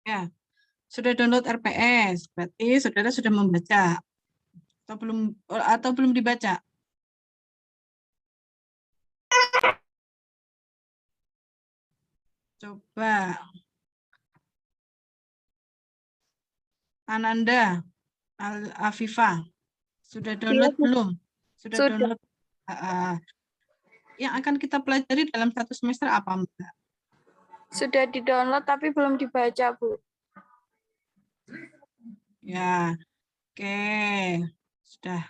Ya, sudah download RPS, berarti saudara sudah membaca atau belum dibaca? Coba Ananda, Afifah, sudah download belum? Sudah download. Yang akan kita pelajari dalam satu semester apa, Mbak? Sudah di-download tapi belum dibaca, Bu. Ya, oke. Sudah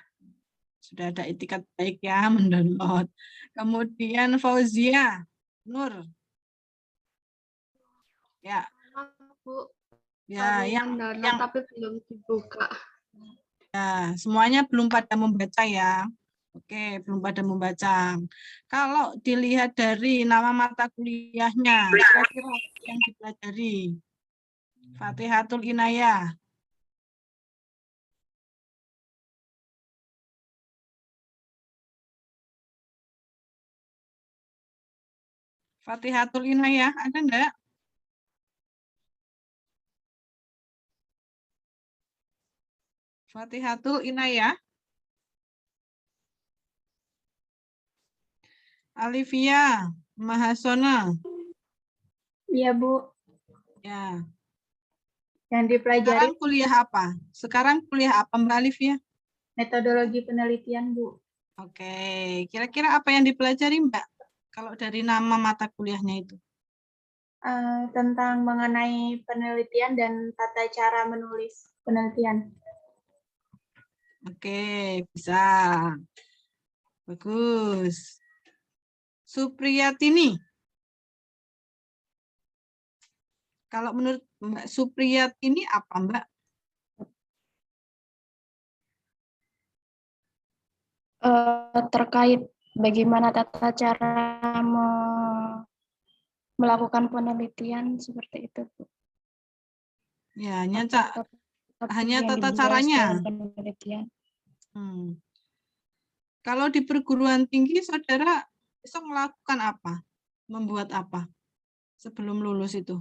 ada itikat baik ya mendownload. Kemudian Fauzia, Nur. Ya. Bu, Ya, yang tapi belum dibuka. Ya, semuanya belum pada membaca ya. Oke, belum pada membaca. Kalau dilihat dari nama mata kuliahnya, kira-kira apa yang dipelajari? Fatihatul Inayah. Fatihatul Inayah, ada enggak? Fatihatul Inayah. Alifia, Mahasona. Iya, Bu. Ya. Yang dipelajari Sekarang kuliah apa Mbak Alifia? metodologi penelitian, Bu. Oke, kira-kira apa yang dipelajari Mbak? Kalau dari nama mata kuliahnya itu? Tentang mengenai penelitian dan tata cara menulis penelitian. Oke, bisa. Bagus. Supriyatini. Kalau menurut Mbak Supriyatini apa, Mbak? Terkait bagaimana tata cara melakukan penelitian seperti itu, Bu. Ya, hanya tata caranya. Penelitian. Kalau di perguruan tinggi, saudara besok melakukan apa? Membuat apa sebelum lulus itu?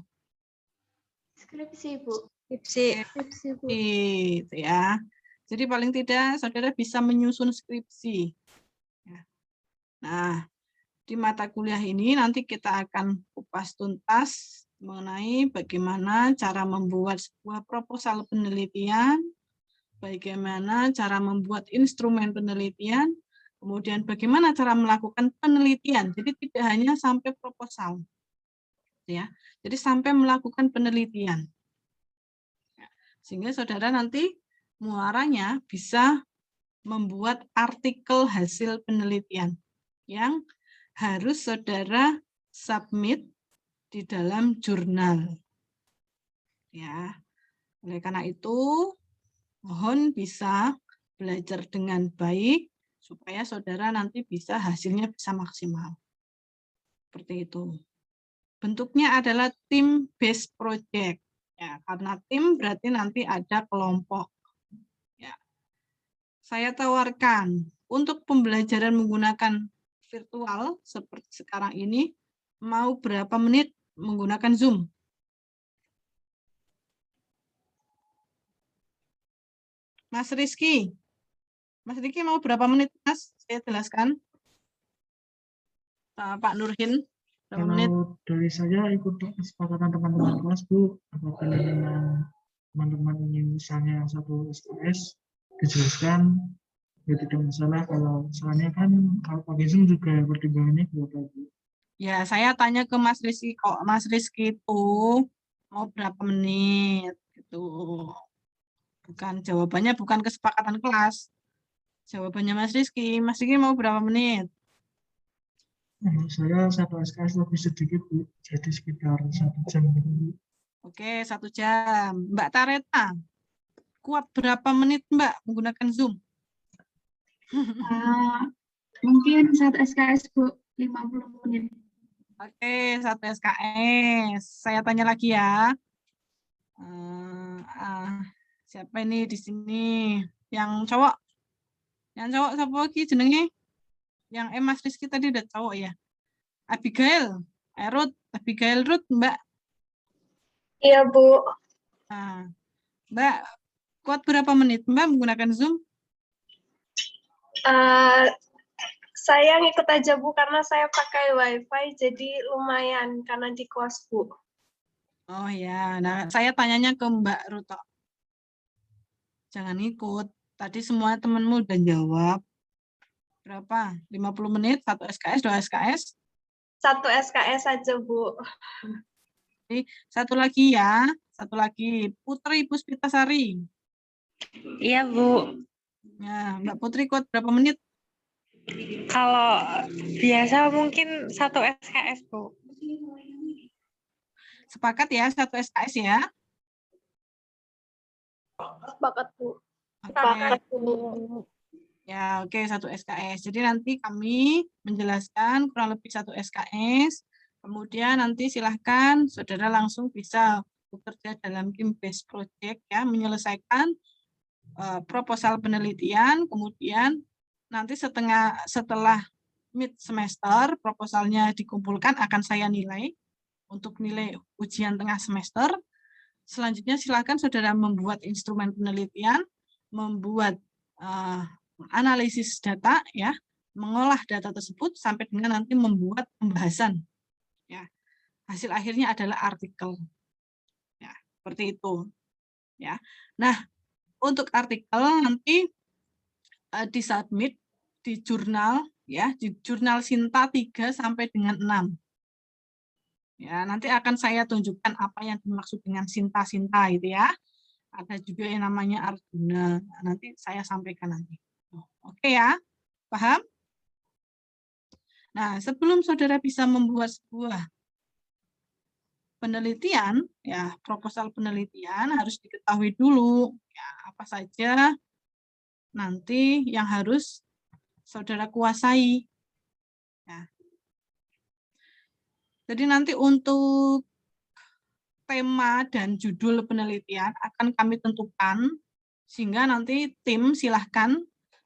Skripsi, Bu. Skripsi, Bu. Ya. Jadi paling tidak saudara bisa menyusun skripsi. Nah, di mata kuliah ini nanti kita akan kupas tuntas mengenai bagaimana cara membuat sebuah proposal penelitian, bagaimana cara membuat instrumen penelitian, kemudian bagaimana cara melakukan penelitian. Jadi tidak hanya sampai proposal, ya. Jadi sampai melakukan penelitian. Sehingga saudara nanti muaranya bisa membuat artikel hasil penelitian yang harus saudara submit di dalam jurnal. Ya. Oleh karena itu, mohon bisa belajar dengan baik supaya saudara nanti bisa hasilnya bisa maksimal. Seperti itu. Bentuknya adalah team based project. Ya, karena tim berarti nanti ada kelompok. Ya. Saya tawarkan untuk pembelajaran menggunakan virtual seperti sekarang ini, mau berapa menit menggunakan Zoom? Mas Rizky mau berapa menit, Mas? Saya jelaskan. Pak Nurhin, berapa menit? Kalau dari saya ikut kesepakatan teman-teman kelas, Bu, apabila memang teman-teman ingin misalnya satu SKS dijelaskan, ya tidak masalah. Kalau misalnya kan kalau pakai Zoom juga pertimbangannya berapa, Bu? Ya, saya tanya ke Mas Rizky kok. Mas Rizky itu mau berapa menit gitu. Jawabannya bukan kesepakatan kelas. Jawabannya Mas Rizky mau berapa menit? Saya satu SKS lebih sedikit, Bu. Jadi sekitar 1 jam gitu, Bu. Oke, 1 jam. Mbak Tareta, kuat berapa menit Mbak menggunakan Zoom? Mungkin 1 SKS, Bu, 50 menit. Oke, 1 SKS. Saya tanya lagi ya. Siapa ini di sini? Yang cowok? Yang cowok siapa lagi jenenge? Yang Mas Rizky tadi udah cowok ya? Abigail, Ruth, Mbak. Iya, Bu. Nah, Mbak, kuat berapa menit Mbak menggunakan Zoom? Saya ngikut aja Bu, karena saya pakai WiFi, jadi lumayan karena di kos Bu. Oh ya, nah saya tanyanya ke Mbak Ruto. Jangan ikut. Tadi semua temenmu udah jawab. Berapa? 50 menit, 1 SKS, 2 SKS? 1 SKS aja Bu. Jadi, satu lagi ya, satu lagi. Putri Puspitasari. Iya, Bu. Nah, Mbak Putri kuat berapa menit? Kalau biasa mungkin 1 SKS, Bu. Sepakat ya, 1 SKS ya. Sepakat Bu. Oke. Ya, oke, 1 SKS. Jadi nanti kami menjelaskan kurang lebih 1 SKS. Kemudian nanti silahkan saudara langsung bisa bekerja dalam tim based project ya, menyelesaikan proposal penelitian. Kemudian nanti setelah mid semester proposalnya dikumpulkan akan saya nilai untuk nilai ujian tengah semester. Selanjutnya silakan saudara membuat instrumen penelitian, membuat analisis data ya, mengolah data tersebut sampai dengan nanti membuat pembahasan. Ya. Hasil akhirnya adalah artikel. Ya, seperti itu. Ya. Nah, untuk artikel nanti disubmit di jurnal ya, di jurnal Sinta 3 sampai dengan 6. Ya, nanti akan saya tunjukkan apa yang dimaksud dengan Sinta-Sinta itu ya. Ada juga yang namanya Arjuna. Nanti saya sampaikan nanti. Oke ya, paham? Nah, sebelum saudara bisa membuat sebuah penelitian, ya proposal penelitian harus diketahui dulu ya apa saja nanti yang harus saudara kuasai. Ya. Jadi nanti untuk tema dan judul penelitian akan kami tentukan sehingga nanti tim silahkan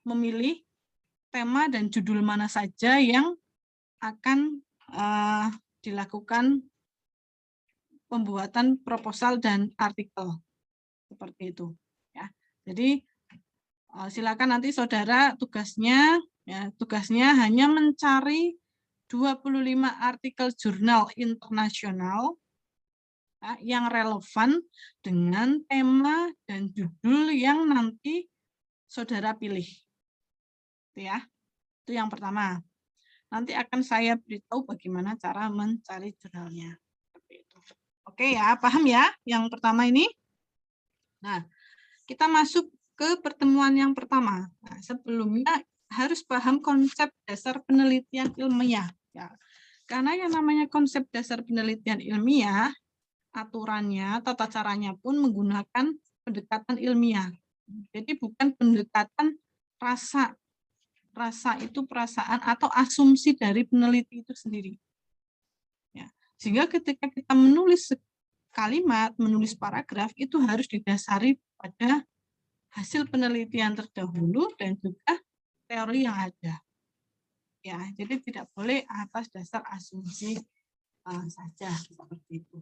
memilih tema dan judul mana saja yang akan dilakukan pembuatan proposal dan artikel seperti itu ya. Jadi silakan nanti saudara tugasnya hanya mencari 25 artikel jurnal internasional ya, yang relevan dengan tema dan judul yang nanti saudara pilih. Itu ya. Itu yang pertama. Nanti akan saya beritahu bagaimana cara mencari jurnalnya. Oke ya, paham ya yang pertama ini? Nah, kita masuk ke pertemuan yang pertama. Nah, sebelumnya harus paham konsep dasar penelitian ilmiah. Ya. Karena yang namanya konsep dasar penelitian ilmiah, aturannya, tata caranya pun menggunakan pendekatan ilmiah. Jadi bukan pendekatan rasa. Rasa itu perasaan atau asumsi dari peneliti itu sendiri. Ya. Sehingga ketika kita menulis kalimat, menulis paragraf, itu harus didasari pada hasil penelitian terdahulu dan juga teori yang ada. Ya, jadi tidak boleh atas dasar asumsi saja seperti itu.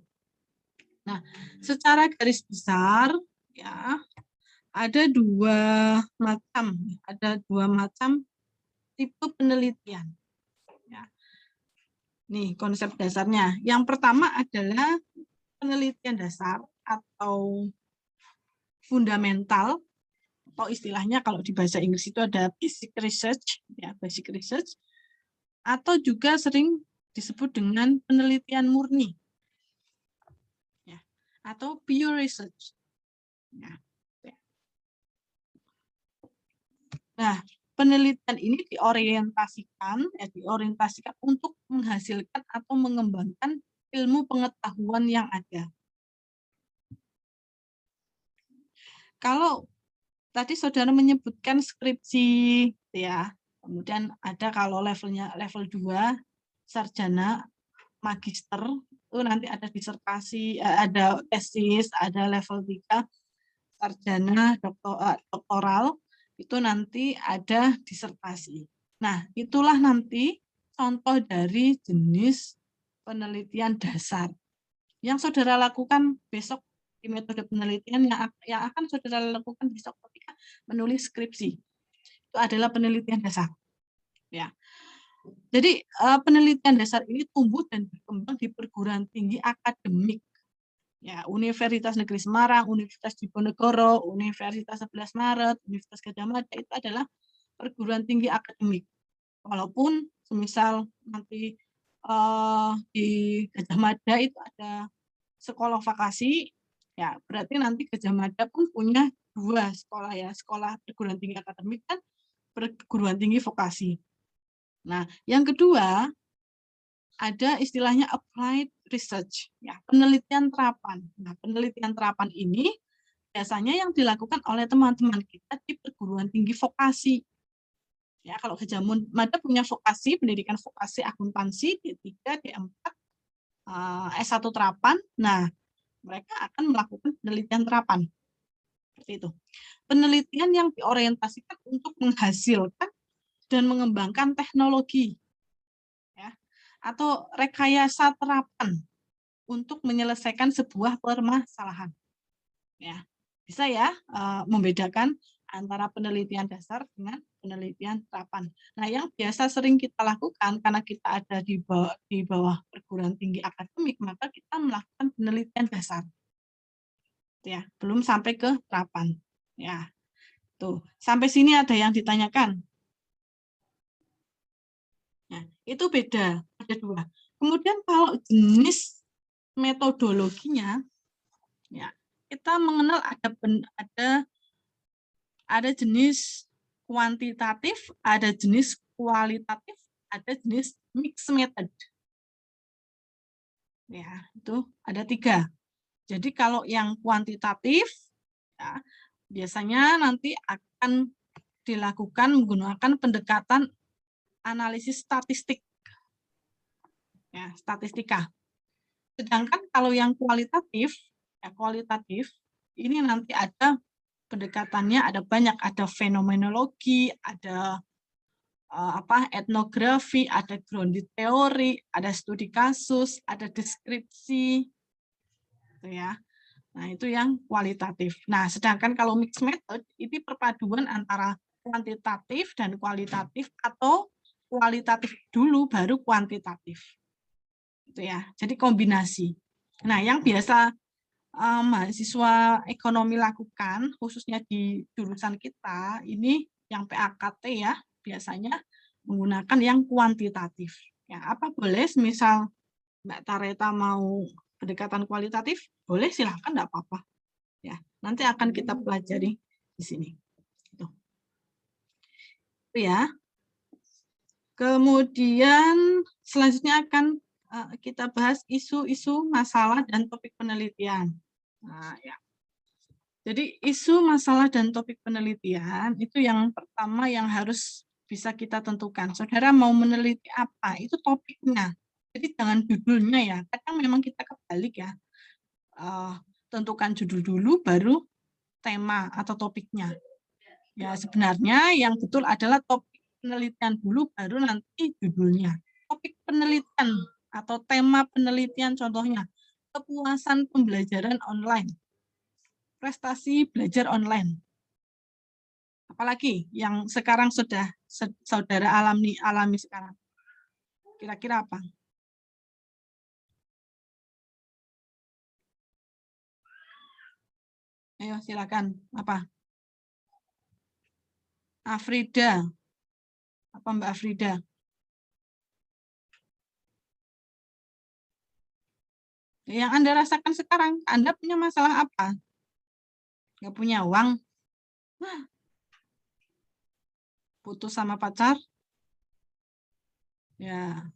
Nah, secara garis besar ya ada dua macam tipe penelitian. Ya. Nih konsep dasarnya. Yang pertama adalah penelitian dasar atau fundamental, atau istilahnya kalau di bahasa Inggris itu ada basic research, ya basic research, atau juga sering disebut dengan penelitian murni, ya, atau pure research. Ya. Nah, penelitian ini diorientasikan untuk menghasilkan atau mengembangkan ilmu pengetahuan yang ada. Kalau tadi saudara menyebutkan skripsi, ya, kemudian ada kalau levelnya level 2, sarjana, magister, itu nanti ada disertasi, ada tesis, ada level 3, sarjana, doktoral, itu nanti ada disertasi. Nah, itulah nanti contoh dari jenis penelitian dasar yang saudara lakukan besok Di metode penelitian yang akan saudara lakukan besok ketika menulis skripsi. Itu adalah penelitian dasar. Ya. Jadi penelitian dasar ini tumbuh dan berkembang di perguruan tinggi akademik. Ya, Universitas Negeri Semarang, Universitas Diponegoro, Universitas 11 Maret, Universitas Gadjah Mada itu adalah perguruan tinggi akademik. Walaupun semisal nanti di Gadjah Mada itu ada sekolah vokasi, ya berarti nanti Gadjah Mada pun punya 2 sekolah ya, sekolah perguruan tinggi akademik dan perguruan tinggi vokasi. Nah, yang kedua ada istilahnya applied research, ya penelitian terapan. Nah, penelitian terapan ini biasanya yang dilakukan oleh teman-teman kita di perguruan tinggi vokasi. Ya, kalau Gadjah Mada punya vokasi, pendidikan vokasi akuntansi D3, D4, S1 terapan. Nah, mereka akan melakukan penelitian terapan. Seperti itu. Penelitian yang diorientasikan untuk menghasilkan dan mengembangkan teknologi, ya, atau rekayasa terapan untuk menyelesaikan sebuah permasalahan. Ya, bisa ya membedakan antara penelitian dasar dengan penelitian terapan. Nah, yang biasa sering kita lakukan karena kita ada di bawah perguruan tinggi akademik, maka kita melakukan penelitian dasar. Ya, belum sampai ke terapan. Ya. Tuh, sampai sini ada yang ditanyakan? Nah, itu beda, ada 2. Kemudian kalau jenis metodologinya, ya, kita mengenal ada jenis kuantitatif, ada jenis kualitatif, ada jenis mixed method. Ya, itu ada 3. Jadi kalau yang kuantitatif, ya, biasanya nanti akan dilakukan menggunakan pendekatan analisis statistik, ya, statistika. Sedangkan kalau yang kualitatif, ya, ini nanti ada pendekatannya, ada banyak, ada fenomenologi, ada etnografi, ada ground teori, ada studi kasus, ada deskripsi, gitu ya. Nah, itu yang kualitatif. Nah, sedangkan kalau mixed method ini perpaduan antara kuantitatif dan kualitatif atau kualitatif dulu baru kuantitatif. Itu ya. Jadi kombinasi. Nah, yang biasa mahasiswa ekonomi lakukan khususnya di jurusan kita ini yang PAKT ya, biasanya menggunakan yang kuantitatif. Ya, apa boleh misal Mbak Tareta mau pendekatan kualitatif, boleh silahkan, enggak apa-apa. Ya, nanti akan kita pelajari di sini. Itu ya. Kemudian selanjutnya akan kita bahas isu-isu masalah dan topik penelitian. Nah, ya. Jadi isu masalah dan topik penelitian itu yang pertama yang harus bisa kita tentukan. Saudara mau meneliti apa? Itu topiknya. Jadi jangan judulnya ya. Kadang memang kita kebalik ya. Tentukan judul dulu baru tema atau topiknya. Ya sebenarnya yang betul adalah topik penelitian dulu baru nanti judulnya. Topik penelitian atau tema penelitian contohnya kepuasan pembelajaran online, prestasi belajar online. Apalagi yang sekarang sudah saudara alami sekarang. Kira-kira apa? Ayo silakan. Apa? Afrida. Apa Mbak Afrida? Yang Anda rasakan sekarang, Anda punya masalah apa? Nggak punya uang? Putus sama pacar? Ya.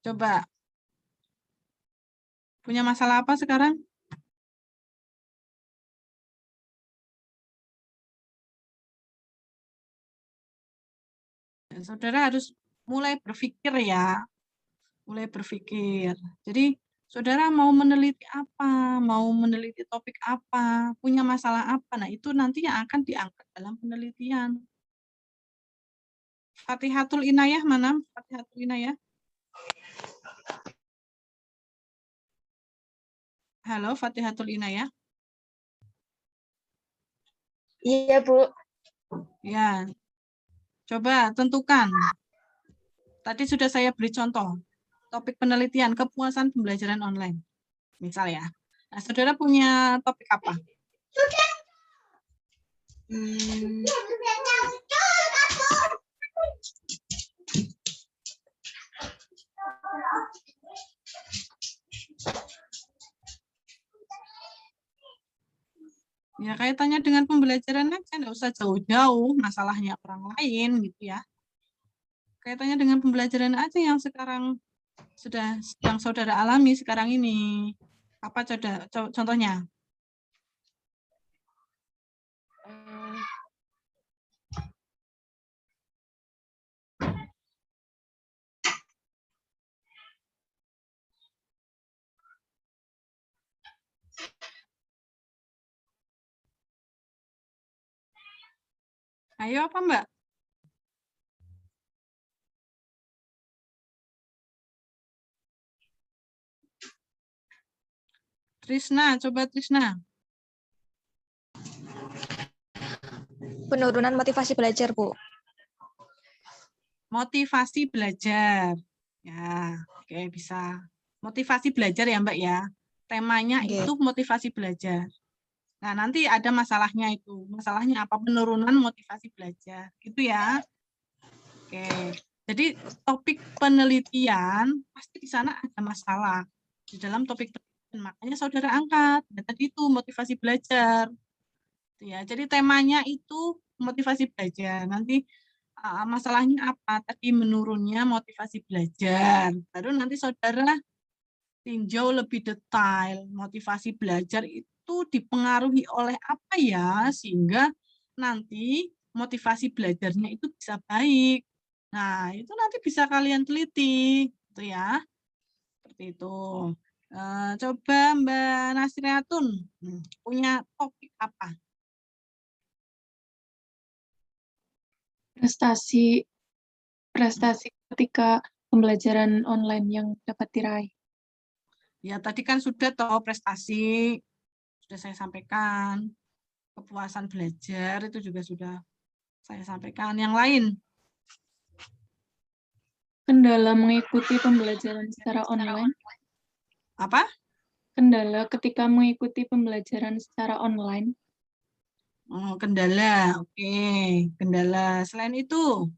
Coba. Punya masalah apa sekarang? Dan saudara harus mulai berpikir ya. Mulai berpikir. Jadi saudara mau meneliti apa, mau meneliti topik apa, punya masalah apa, nah itu nanti yang akan diangkat dalam penelitian. Fatihatul Inayah mana? Fatihatul Inayah. Halo, Fatihatul Inayah. Iya, Bu. Ya, coba tentukan. Tadi sudah saya beri contoh. Topik penelitian kepuasan pembelajaran online. Misal ya. Nah, saudara punya topik apa? Ya, kaitannya dengan pembelajaran aja, nggak usah jauh-jauh masalahnya orang lain gitu ya. Kaitannya dengan pembelajaran aja yang sekarang yang saudara alami sekarang ini. Apa contohnya? Ayo apa Mbak? Trisna, coba Trisna. Penurunan motivasi belajar, Bu. Motivasi belajar. Ya, oke bisa. Motivasi belajar ya Mbak ya. Temanya Oke. itu motivasi belajar. Nah, nanti ada masalahnya itu. Masalahnya apa? Penurunan motivasi belajar. Gitu ya. Oke. Jadi topik penelitian pasti di sana ada masalah. Di dalam topik penelitian makanya saudara angkat. Dan tadi itu motivasi belajar. Ya, jadi temanya itu motivasi belajar. Nanti masalahnya apa? Tadi menurunnya motivasi belajar. Baru nanti saudara tinjau lebih detail. Motivasi belajar itu dipengaruhi oleh apa ya? Sehingga nanti motivasi belajarnya itu bisa baik. Nah, itu nanti bisa kalian teliti. Gitu ya. Seperti itu. Coba Mbak Nasriatun, punya topik apa? Prestasi ketika pembelajaran online yang dapat diraih. Ya, tadi kan sudah tahu prestasi, sudah saya sampaikan. Kepuasan belajar itu juga sudah saya sampaikan. Yang lain? Kendala mengikuti pembelajaran secara online. Apa? Kendala ketika mengikuti pembelajaran secara online. Oh, kendala. Oke, kendala. Selain itu?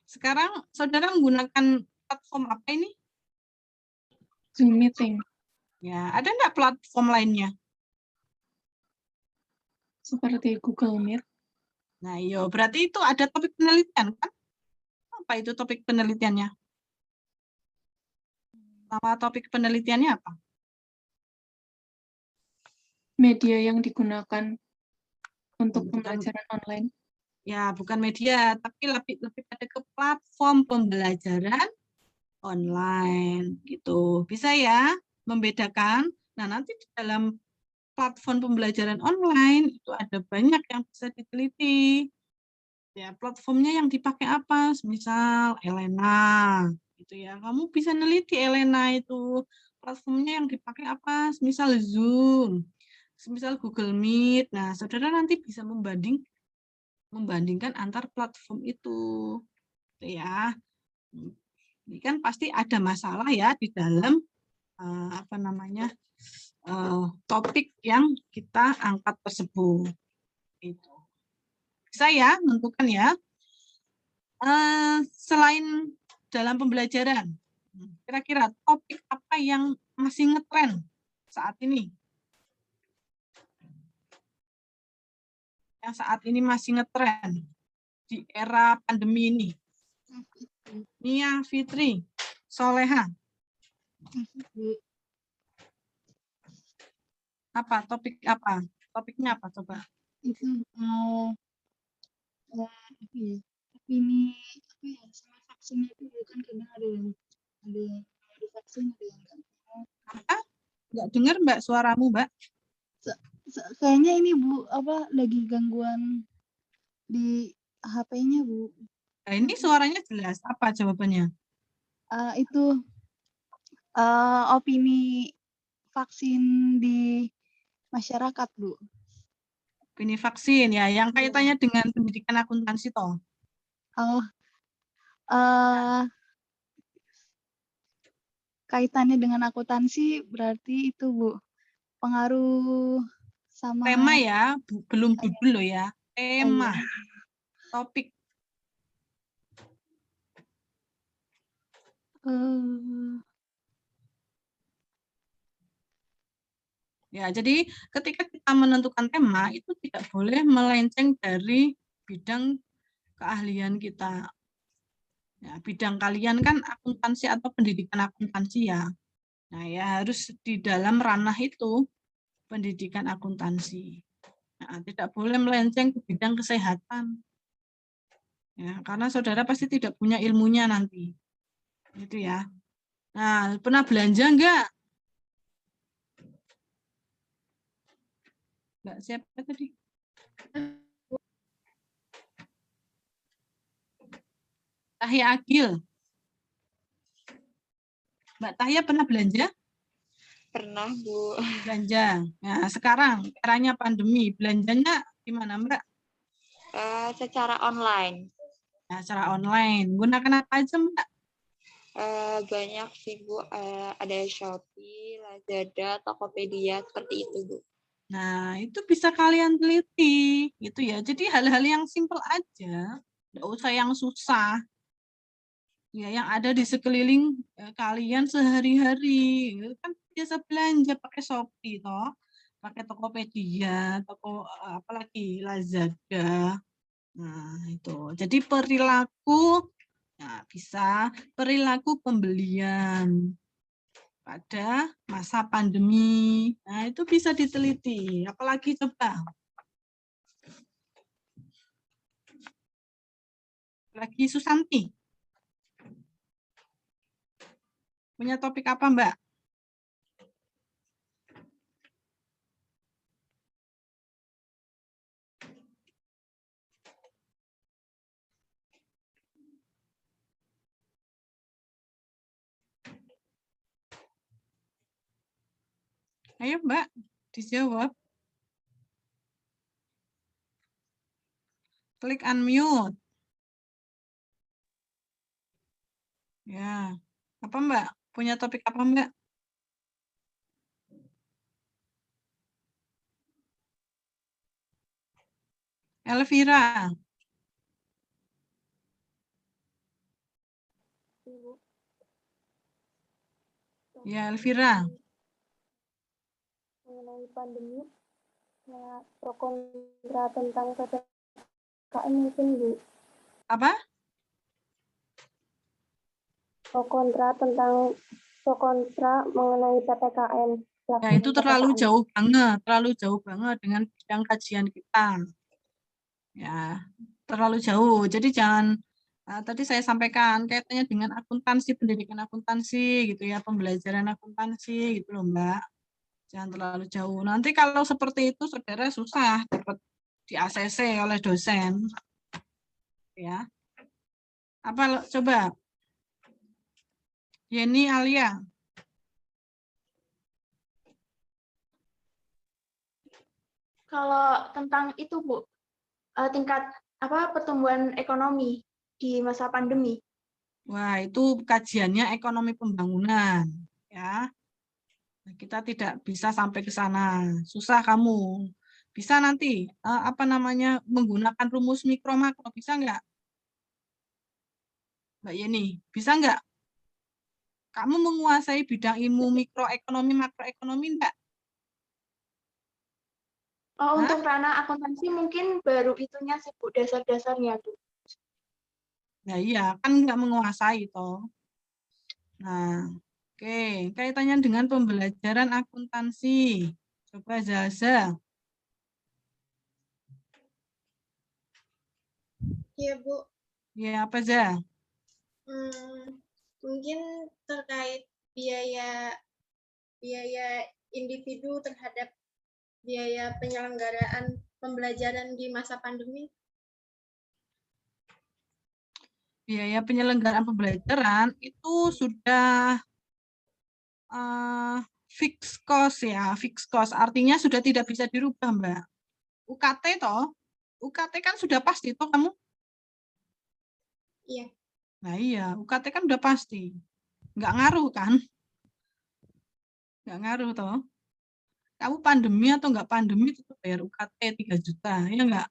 Sekarang saudara menggunakan platform apa ini? Zoom meeting. Ya, ada enggak platform lainnya? Seperti Google Meet. Nah, iya, berarti itu ada topik penelitian kan? Apa itu topik penelitiannya? Nama topik penelitiannya apa? Media yang digunakan untuk pembelajaran online. Ya, bukan media, tapi lebih pada ke platform pembelajaran online gitu. Bisa ya membedakan. Nah, nanti di dalam platform pembelajaran online itu ada banyak yang bisa diteliti. Ya, platformnya yang dipakai apa? Misal Elena gitu ya. Kamu bisa neliti Elena itu platformnya yang dipakai apa? Misal Zoom, misal Google Meet. Nah, saudara nanti bisa membandingkan antar platform itu. Ya. Ini kan pasti ada masalah ya di dalam topik yang kita angkat tersebut. Itu. Bisa ya menentukan ya. Selain dalam pembelajaran, kira-kira topik apa yang masih ngetren saat ini? Yang saat ini masih ngetren di era pandemi ini. Nia Fitri, Soleha. Apa topik apa? Topiknya apa coba? Itu ini apa ya, sama vaksin itu bukan, kadang ada yang vaksin, ada yang enggak. Apa? Nggak dengar Mbak suaramu Mbak? Kayaknya ini Bu, lagi gangguan di HP-nya Bu. Nah, ini suaranya jelas. Apa jawabannya? Itu opini vaksin di masyarakat, Bu. Ini vaksin ya, yang kaitannya dengan pendidikan akuntansi toh. Oh, kaitannya dengan akuntansi berarti itu, Bu. Pengaruh sama Tema ya, belum judul loh ya. Tema, iya. topik. Ya, jadi ketika kita menentukan tema itu tidak boleh melenceng dari bidang keahlian kita. Ya, bidang kalian kan akuntansi atau pendidikan akuntansi ya. Nah, ya harus di dalam ranah itu pendidikan akuntansi. Nah, tidak boleh melenceng ke bidang kesehatan. Ya, karena saudara pasti tidak punya ilmunya nanti. Itu ya. Nah, pernah belanja enggak? Mbak siapa tadi? Tahya Agil. Mbak Tahya pernah belanja? Pernah, Bu. Belanja. Nah, sekarang eranya pandemi, belanjanya gimana, Mbak? Secara online. Nah, secara online. Gunakan apa aja, Mbak? Banyak sih, Bu. Ada Shopee, Lazada, Tokopedia, seperti itu, Bu. Nah, itu bisa kalian teliti, gitu ya. Jadi hal-hal yang simpel aja, nggak usah yang susah. Ya, yang ada di sekeliling kalian sehari-hari. Kan biasa belanja pakai Shopee, toh. Pakai Tokopedia, apalagi Lazada. Nah, itu. Jadi perilaku, nah, bisa perilaku pembelian pada masa pandemi. Nah, itu bisa diteliti. Apalagi coba. Lagi Susanti. Punya topik apa, Mbak? Ayo, Mbak, dijawab. Klik unmute. Ya. Apa, Mbak? Punya topik apa, Mbak? Elvira. Ya, Elvira. Mengenai pandemi, ya, pro kontra tentang PPKM mungkin, Bu. Apa? Pro kontra mengenai PPKM. Ya, itu terlalu jauh banget dengan bidang kajian kita. Ya, terlalu jauh. Jadi jangan tadi saya sampaikan kaitannya dengan akuntansi, pendidikan akuntansi gitu ya, pembelajaran akuntansi gitu loh, Mbak. Jangan terlalu jauh. Nanti kalau seperti itu saudara susah dapat di ACC oleh dosen. Ya. Apa coba? Yeni Alia. Kalau tentang itu, Bu, tingkat pertumbuhan ekonomi di masa pandemi. Wah, itu kajiannya ekonomi pembangunan, ya. Kita tidak bisa sampai ke sana. Susah kamu. Bisa nanti menggunakan rumus mikro makro, bisa nggak? Mbak Yeni, bisa nggak? Kamu menguasai bidang ilmu mikroekonomi, makroekonomi enggak? Oh, untuk ranah akuntansi mungkin baru itunya sih, Bu, dasar-dasarnya, Bu. Nah iya, kan nggak menguasai toh. Nah, oke. Kaitannya dengan pembelajaran akuntansi. Coba Zaza. Iya, Bu. Ya, apa Zaza? Mungkin terkait biaya individu terhadap biaya penyelenggaraan pembelajaran di masa pandemi. biaya penyelenggaraan pembelajaran itu sudah fixed cost ya, fixed cost artinya sudah tidak bisa dirubah, Mbak. UKT toh, UKT kan sudah pasti toh kamu? Iya. Nah iya, UKT kan udah pasti, nggak ngaruh kan? Nggak ngaruh toh. Kamu pandemi atau nggak pandemi tetap bayar UKT 3 juta, ya nggak?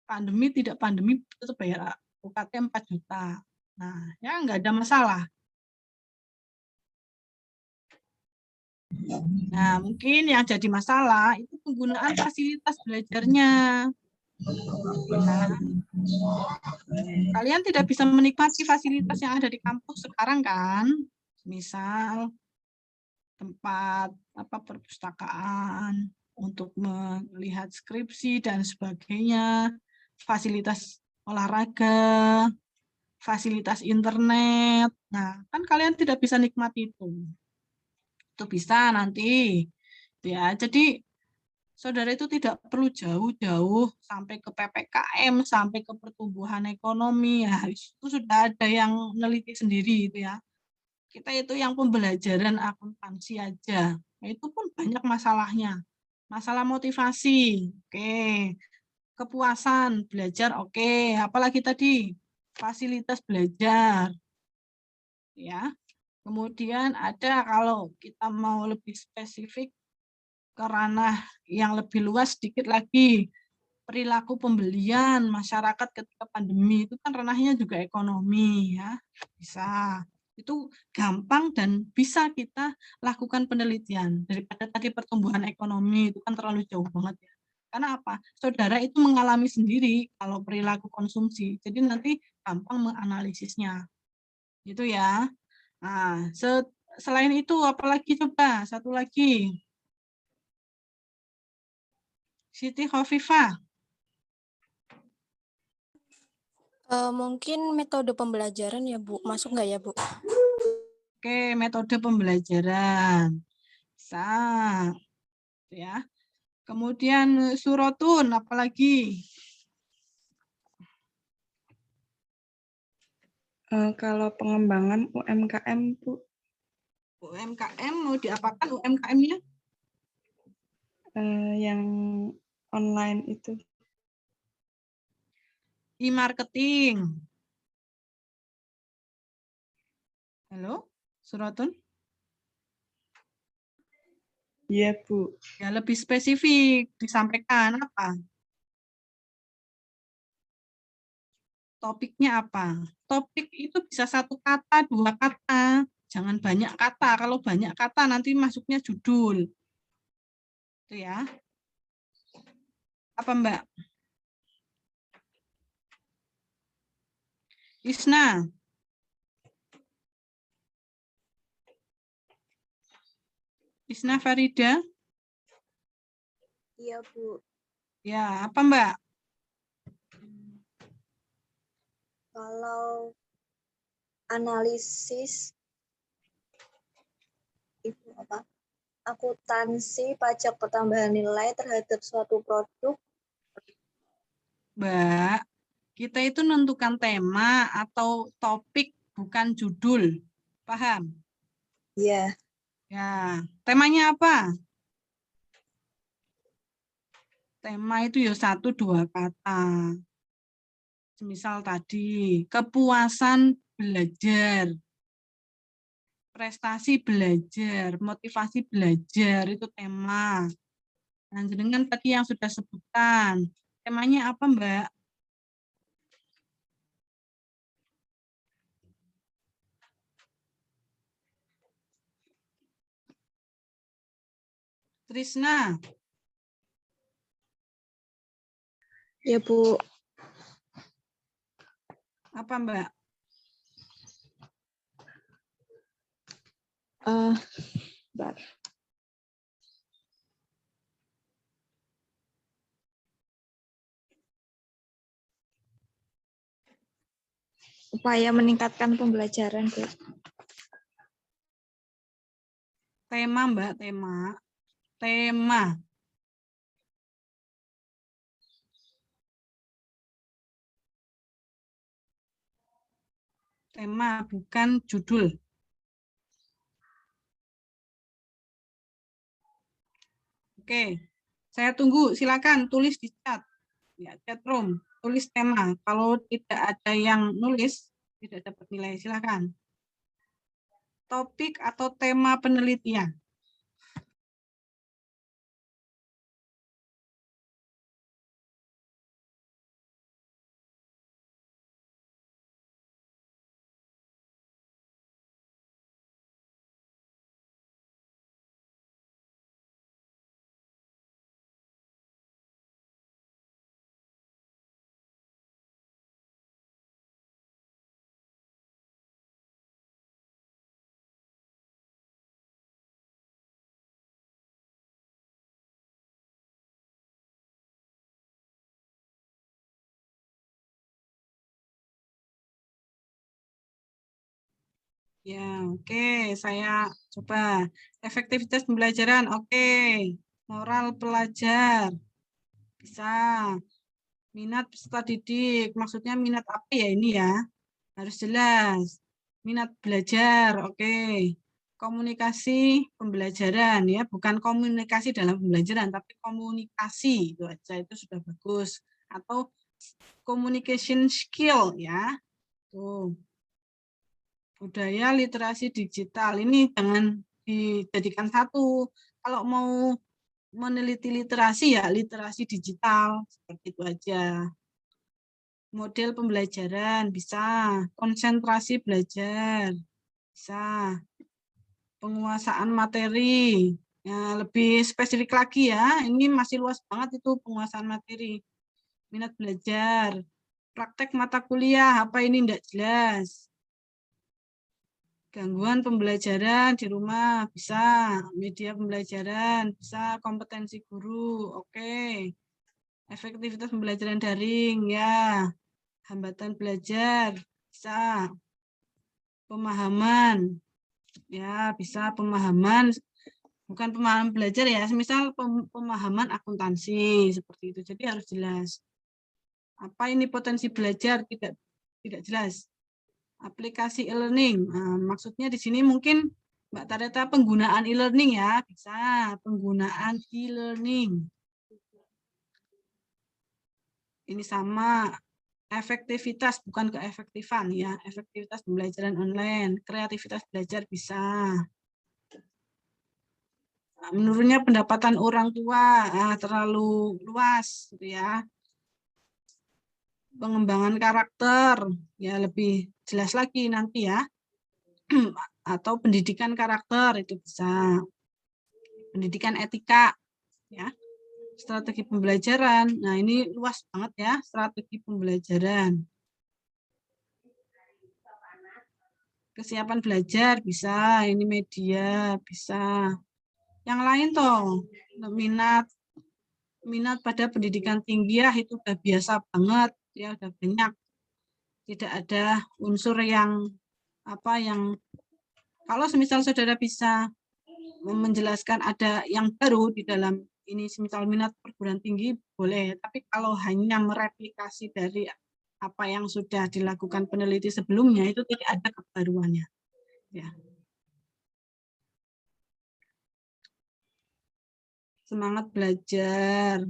Pandemi tidak pandemi tetap bayar UKT 4 juta. Nah, ya nggak ada masalah. Nah, mungkin yang jadi masalah itu penggunaan fasilitas belajarnya. Nah, kalian tidak bisa menikmati fasilitas yang ada di kampus sekarang kan? Misal tempat perpustakaan untuk melihat skripsi dan sebagainya, fasilitas olahraga, fasilitas internet. Nah, kan kalian tidak bisa nikmati itu. Itu bisa nanti. Ya, jadi saudara itu tidak perlu jauh-jauh sampai ke PPKM, sampai ke pertumbuhan ekonomi. Ya, itu sudah ada yang meneliti sendiri itu ya. Kita itu yang pembelajaran akuntansi aja. Nah, itu pun banyak masalahnya. Masalah motivasi, oke. Kepuasan belajar, oke. Apalagi tadi fasilitas belajar, ya. Kemudian ada kalau kita mau lebih spesifik ke ranah yang lebih luas sedikit lagi, perilaku pembelian masyarakat ketika pandemi itu kan ranahnya juga ekonomi ya, bisa. Itu gampang dan bisa kita lakukan penelitian daripada tadi pertumbuhan ekonomi itu kan terlalu jauh banget ya. Karena apa? Saudara itu mengalami sendiri kalau perilaku konsumsi. Jadi nanti gampang menganalisisnya. Gitu ya. Nah, selain itu apalagi coba satu lagi. Siti Khofifah. Mungkin metode pembelajaran ya Bu, masuk nggak ya Bu? Oke, metode pembelajaran. Bisa. Ya. Kemudian surotun, apalagi? Kalau pengembangan UMKM, Bu. UMKM mau diapakan UMKM-nya? Yang online itu. E-marketing. Halo, surotun? Iya, Bu. Ya, lebih spesifik disampaikan apa? Topiknya apa? Topik itu bisa 1 kata, 2 kata. Jangan banyak kata. Kalau banyak kata nanti masuknya judul. Itu ya. Apa, Mbak? Isna. Isna Farida. Iya Bu. Ya, apa Mbak? Kalau analisis itu apa? Akuntansi pajak pertambahan nilai terhadap suatu produk. Mbak, kita itu menentukan tema atau topik bukan judul. Paham? Iya. Ya, temanya apa? Tema itu ya 1-2 kata. Misal tadi, kepuasan belajar, prestasi belajar, motivasi belajar, itu tema. Nah, dengan tadi yang sudah sebutkan, temanya apa, Mbak? Trisna. Ya Bu. Apa Mbak? Bentar. Upaya meningkatkan pembelajaran Bu. Tema Mbak, tema. Tema. Tema, bukan judul. Oke, saya tunggu. Silakan tulis di chat. Ya, chat room. Tulis tema. Kalau tidak ada yang nulis, tidak dapat nilai. Silakan. Topik atau tema penelitian. Ya, oke. Saya coba. Efektivitas pembelajaran, oke. Moral pelajar, bisa. Minat peserta didik, maksudnya minat apa ya ini ya? Harus jelas. Minat belajar, oke. Komunikasi pembelajaran ya, bukan komunikasi dalam pembelajaran, tapi komunikasi itu aja, itu sudah bagus. Atau communication skill ya. Tuh. Budaya literasi digital ini jangan dijadikan satu. Kalau mau meneliti literasi ya literasi digital, seperti itu aja. Model pembelajaran bisa, konsentrasi belajar bisa, penguasaan materi ya, lebih spesifik lagi ya. Ini masih luas banget itu penguasaan materi. Minat belajar, praktek mata kuliah apa ini tidak jelas. Gangguan pembelajaran di rumah bisa, media pembelajaran bisa, kompetensi guru, oke. Efektivitas pembelajaran daring ya, hambatan belajar bisa, pemahaman ya bisa, pemahaman bukan pemahaman belajar ya, misal pemahaman akuntansi seperti itu. Jadi harus jelas. Apa ini potensi belajar tidak jelas. Aplikasi e-learning. Nah, maksudnya di sini mungkin Mbak Tareta penggunaan e-learning ya, bisa penggunaan e-learning. Ini sama efektivitas bukan keefektifan ya, efektivitas pembelajaran online, kreativitas belajar bisa. Nah, menurunnya pendapatan orang tua terlalu luas gitu ya. Pengembangan karakter ya lebih jelas lagi nanti ya. Atau pendidikan karakter itu bisa. Pendidikan etika ya. Strategi pembelajaran. Nah, ini luas banget ya, strategi pembelajaran. Kesiapan belajar bisa, ini media bisa. Yang lain toh, minat pada pendidikan tinggi ya itu udah biasa banget ya, udah banyak. Tidak ada unsur yang kalau semisal saudara bisa menjelaskan ada yang baru di dalam ini, semisal minat perguruan tinggi boleh, tapi kalau hanya mereplikasi dari apa yang sudah dilakukan peneliti sebelumnya itu tidak ada kebaruannya. Ya. Semangat belajar.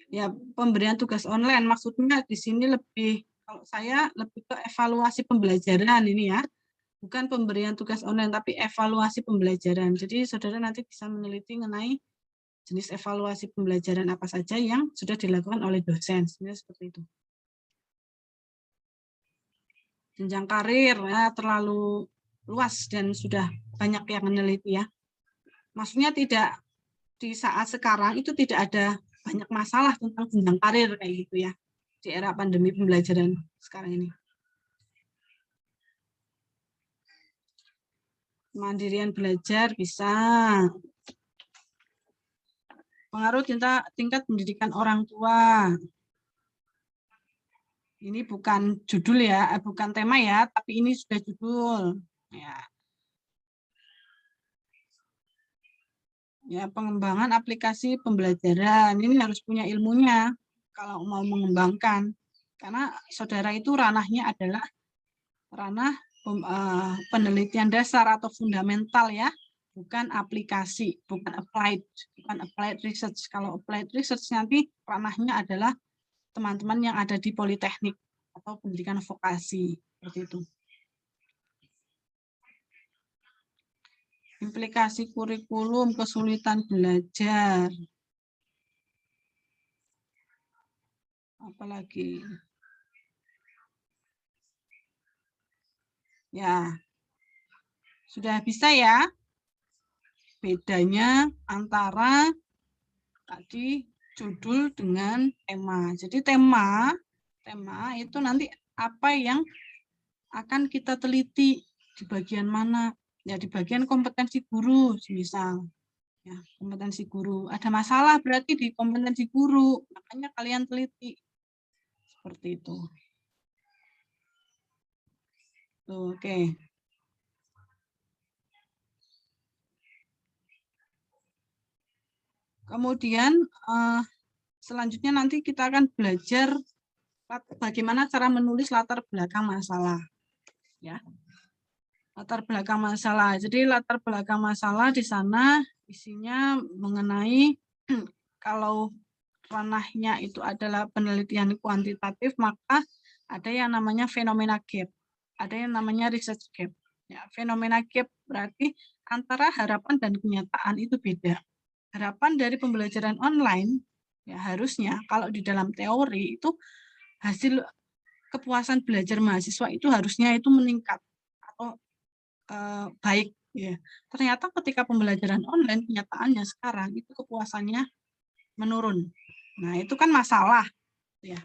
Ya, pemberian tugas online maksudnya di sini lebih, kalau saya lebih ke evaluasi pembelajaran ini ya. Bukan pemberian tugas online, tapi evaluasi pembelajaran. Jadi saudara nanti bisa meneliti mengenai jenis evaluasi pembelajaran apa saja yang sudah dilakukan oleh dosen. Sebenarnya seperti itu. Jenjang karir ya, terlalu luas dan sudah banyak yang meneliti ya. Maksudnya tidak di saat sekarang itu tidak ada banyak masalah tentang jenjang karir kayak gitu ya di era pandemi pembelajaran sekarang ini. Kemandirian belajar bisa. Pengaruh tingkat pendidikan orang tua. Ini bukan judul ya, bukan tema ya, tapi ini sudah judul. Ya. Ya, pengembangan aplikasi pembelajaran. Ini harus punya ilmunya kalau mau mengembangkan. Karena saudara itu ranahnya adalah ranah penelitian dasar atau fundamental ya, bukan aplikasi, bukan applied research. Kalau applied research nanti ranahnya adalah teman-teman yang ada di politeknik atau pendidikan vokasi, seperti itu. Implikasi kurikulum, kesulitan belajar. Apalagi? Ya, sudah bisa ya? Bedanya antara tadi judul dengan tema. Jadi tema itu nanti apa yang akan kita teliti di bagian mana? Ya di bagian kompetensi guru, misal. Ya, kompetensi guru. Ada masalah berarti di kompetensi guru, makanya kalian teliti. Seperti itu. Tuh, oke. Kemudian selanjutnya nanti kita akan belajar bagaimana cara menulis latar belakang masalah. Ya. Latar belakang masalah. Jadi latar belakang masalah di sana isinya mengenai kalau ranahnya itu adalah penelitian kuantitatif, maka ada yang namanya fenomena gap. Ada yang namanya research gap. Ya, fenomena gap berarti antara harapan dan kenyataan itu beda. Harapan dari pembelajaran online, ya harusnya kalau di dalam teori itu hasil kepuasan belajar mahasiswa itu harusnya itu meningkat atau baik. Ya. Ternyata ketika pembelajaran online, kenyataannya sekarang itu kepuasannya menurun. Nah itu kan masalah. Ya.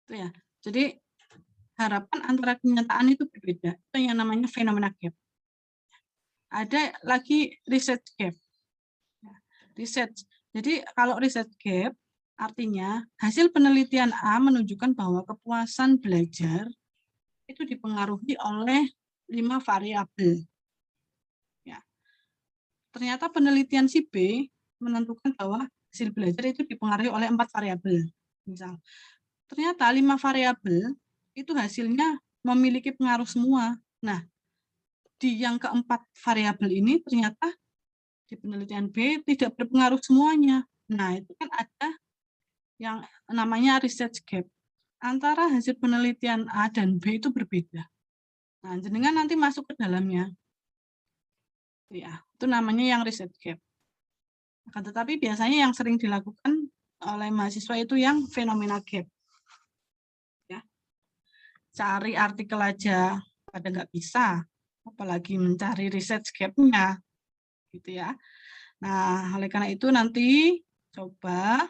Itu ya. Jadi harapan antara kenyataan itu berbeda. Itu yang namanya fenomena gap. Ada lagi research gap. Research. Jadi kalau research gap artinya hasil penelitian A menunjukkan bahwa kepuasan belajar itu dipengaruhi oleh 5 variabel. Ya. Ternyata penelitian si B menentukan bahwa hasil belajar itu dipengaruhi oleh 4 variabel. Misal, ternyata 5 variabel itu hasilnya memiliki pengaruh semua. Nah, di yang keempat variabel ini ternyata di penelitian B tidak berpengaruh semuanya. Nah, itu kan ada yang namanya research gap. Antara hasil penelitian A dan B itu berbeda. Nah, jenengan nanti masuk ke dalamnya. Ya, itu namanya yang research gap. Akan tetapi biasanya yang sering dilakukan oleh mahasiswa itu yang fenomena gap. Ya. Cari artikel aja pada nggak bisa, apalagi mencari research gap-nya. Gitu ya. Nah, oleh karena itu nanti coba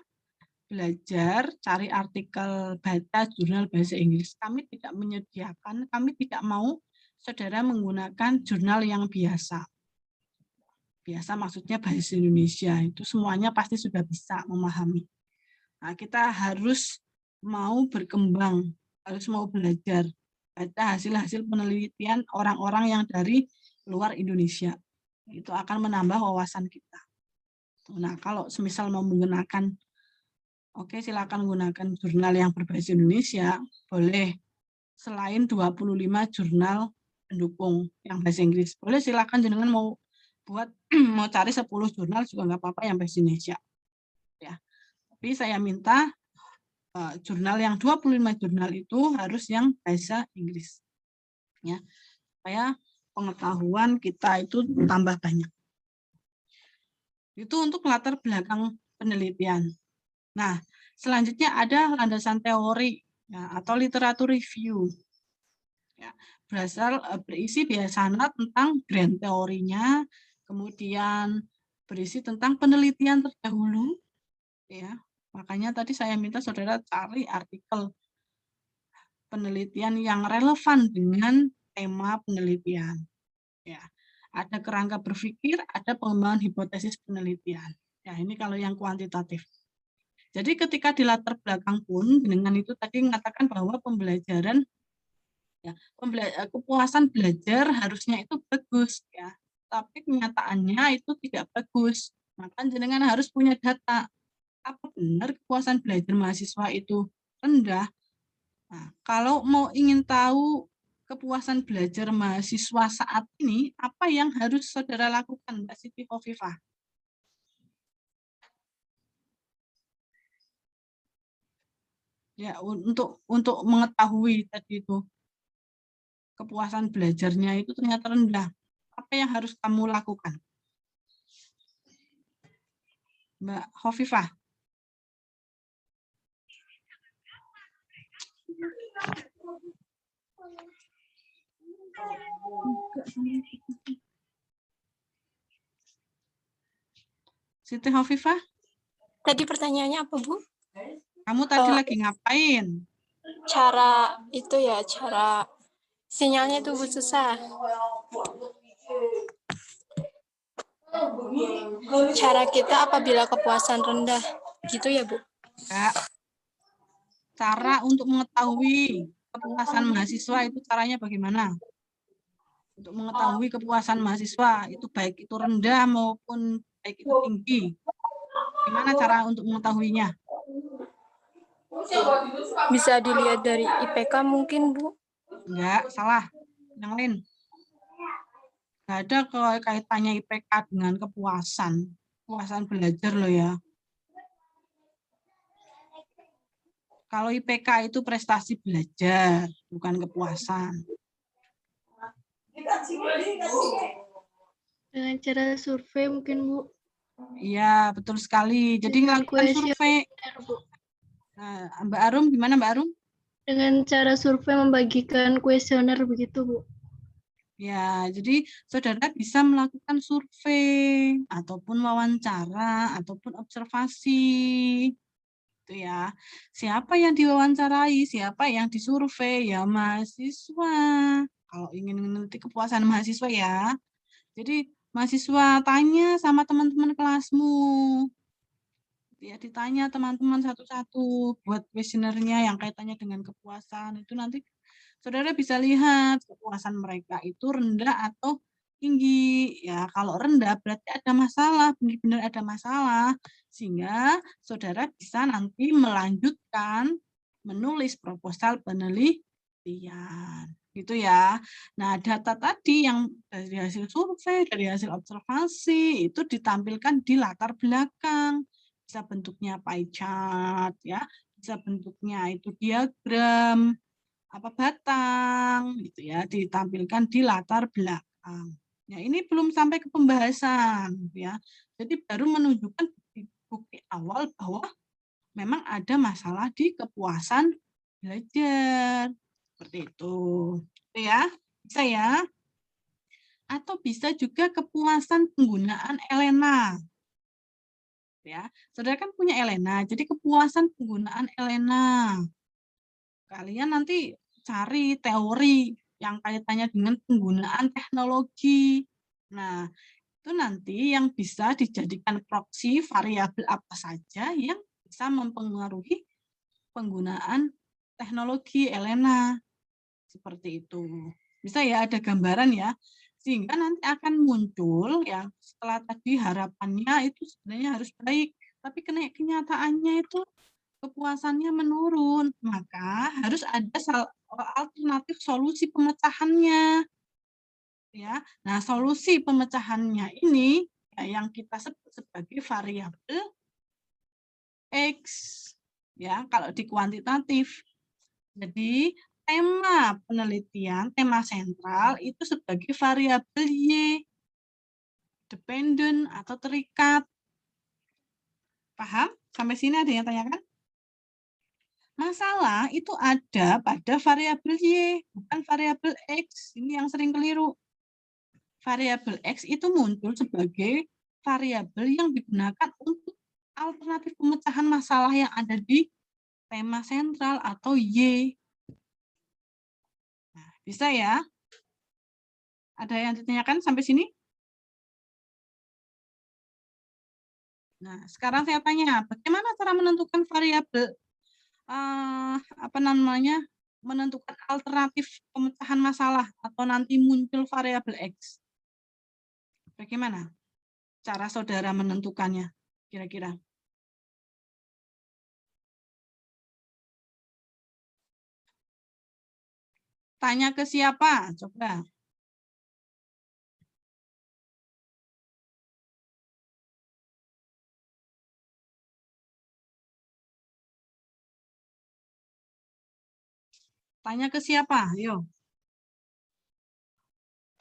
belajar cari artikel, baca jurnal bahasa Inggris. Kami tidak menyediakan, kami tidak mau saudara menggunakan jurnal yang biasa. Biasa maksudnya bahasa Indonesia, itu semuanya pasti sudah bisa memahami. Nah, kita harus mau berkembang, harus mau belajar, baca hasil-hasil penelitian orang-orang yang dari luar Indonesia. Itu akan menambah wawasan kita. Nah, kalau semisal mau menggunakan, oke, silakan gunakan jurnal yang berbahasa Indonesia, boleh. Selain 25 jurnal pendukung yang bahasa Inggris. Boleh silakan jenengan mau buat mau cari 10 jurnal juga nggak apa-apa yang bahasa Indonesia. Ya. Tapi saya minta jurnal yang 25 jurnal itu harus yang bahasa Inggris. Ya. Supaya pengetahuan kita itu tambah banyak. Itu untuk latar belakang penelitian. Nah, selanjutnya ada landasan teori ya, atau literatur review. Ya, berisi biasanya tentang grand teorinya, kemudian berisi tentang penelitian terdahulu. Ya, makanya tadi saya minta saudara cari artikel penelitian yang relevan dengan tema penelitian. Ya, ada kerangka berpikir, ada pengembangan hipotesis penelitian. Ya, ini kalau yang kuantitatif. Jadi ketika di latar belakang pun dengan itu tadi mengatakan bahwa pembelajaran ya, kepuasan belajar harusnya itu bagus ya. Tapi kenyataannya itu tidak bagus. Maka jenengan harus punya data. Apa benar kepuasan belajar mahasiswa itu rendah? Nah, kalau mau ingin tahu kepuasan belajar mahasiswa saat ini, apa yang harus saudara lakukan, Mbak Siti Khofifah? Ya, untuk mengetahui tadi itu kepuasan belajarnya itu ternyata rendah. Apa yang harus kamu lakukan? Mbak Khofifah. Siti Khofifah? Tadi pertanyaannya apa, Bu? Kamu tadi lagi ngapain? Cara itu ya, cara sinyalnya itu Bu susah. Cara kita apabila kepuasan rendah, gitu ya, Bu? Ya. Cara untuk mengetahui kepuasan mahasiswa itu caranya bagaimana? Untuk mengetahui kepuasan mahasiswa itu baik itu rendah maupun baik itu tinggi. Gimana cara untuk mengetahuinya? Bisa dilihat dari IPK mungkin, Bu? Enggak, salah. Yang lain. Enggak ada kaitannya IPK dengan kepuasan. Kepuasan belajar loh ya. Kalau IPK itu prestasi belajar, bukan kepuasan. Dengan cara survei mungkin, Bu. Iya, betul sekali. Jadi melakukan survei. Nah, Mbak Arum, gimana Mbak Arum? Dengan cara survei membagikan kuesioner begitu, Bu. Ya, jadi saudara bisa melakukan survei ataupun wawancara ataupun observasi. Itu ya. Siapa yang diwawancarai, siapa yang disurvei? Ya mahasiswa. Kalau ingin meneliti kepuasan mahasiswa ya. Jadi mahasiswa tanya sama teman-teman kelasmu. Ya, ditanya teman-teman satu-satu buat kuesionernya yang kaitannya dengan kepuasan. Itu nanti saudara bisa lihat kepuasan mereka itu rendah atau tinggi. Ya, kalau rendah berarti ada masalah, benar-benar ada masalah. Sehingga saudara bisa nanti melanjutkan menulis proposal penelitian. Gitu ya. Nah, data tadi yang dari hasil survei, dari hasil observasi itu ditampilkan di latar belakang. Bisa bentuknya pie chart ya, bisa bentuknya itu diagram, apa batang gitu ya, ditampilkan di latar belakang. Ya, ini belum sampai ke pembahasan ya. Jadi baru menunjukkan bukti awal bahwa memang ada masalah di kepuasan belajar. Seperti itu. Itu ya. Bisa ya. Atau bisa juga kepuasan penggunaan ELENA. Ya, saudara kan punya ELENA, jadi kepuasan penggunaan ELENA. Kalian nanti cari teori yang kaitannya dengan penggunaan teknologi. Nah, itu nanti yang bisa dijadikan proksi variabel apa saja yang bisa mempengaruhi penggunaan teknologi ELENA. Seperti itu. Bisa ya ada gambaran ya. Sehingga nanti akan muncul ya setelah tadi harapannya itu sebenarnya harus baik, tapi kenyataannya itu kepuasannya menurun, maka harus ada alternatif solusi pemecahannya. Ya. Nah, solusi pemecahannya ini ya, yang kita sebut sebagai variabel X ya kalau di kuantitatif. Jadi tema penelitian, tema sentral itu sebagai variabel Y, dependent atau terikat. Paham? Sampai sini ada yang tanyakan? Masalah itu ada pada variabel Y, bukan variabel X. Ini yang sering keliru. Variabel X itu muncul sebagai variabel yang digunakan untuk alternatif pemecahan masalah yang ada di tema sentral atau Y. Nah, bisa ya? Ada yang ditanyakan sampai sini? Nah, sekarang saya tanya, bagaimana cara menentukan variabel menentukan alternatif pemecahan masalah atau nanti muncul variabel X? Bagaimana cara saudara menentukannya kira-kira? Tanya ke siapa? Coba. Tanya ke siapa? Ayo.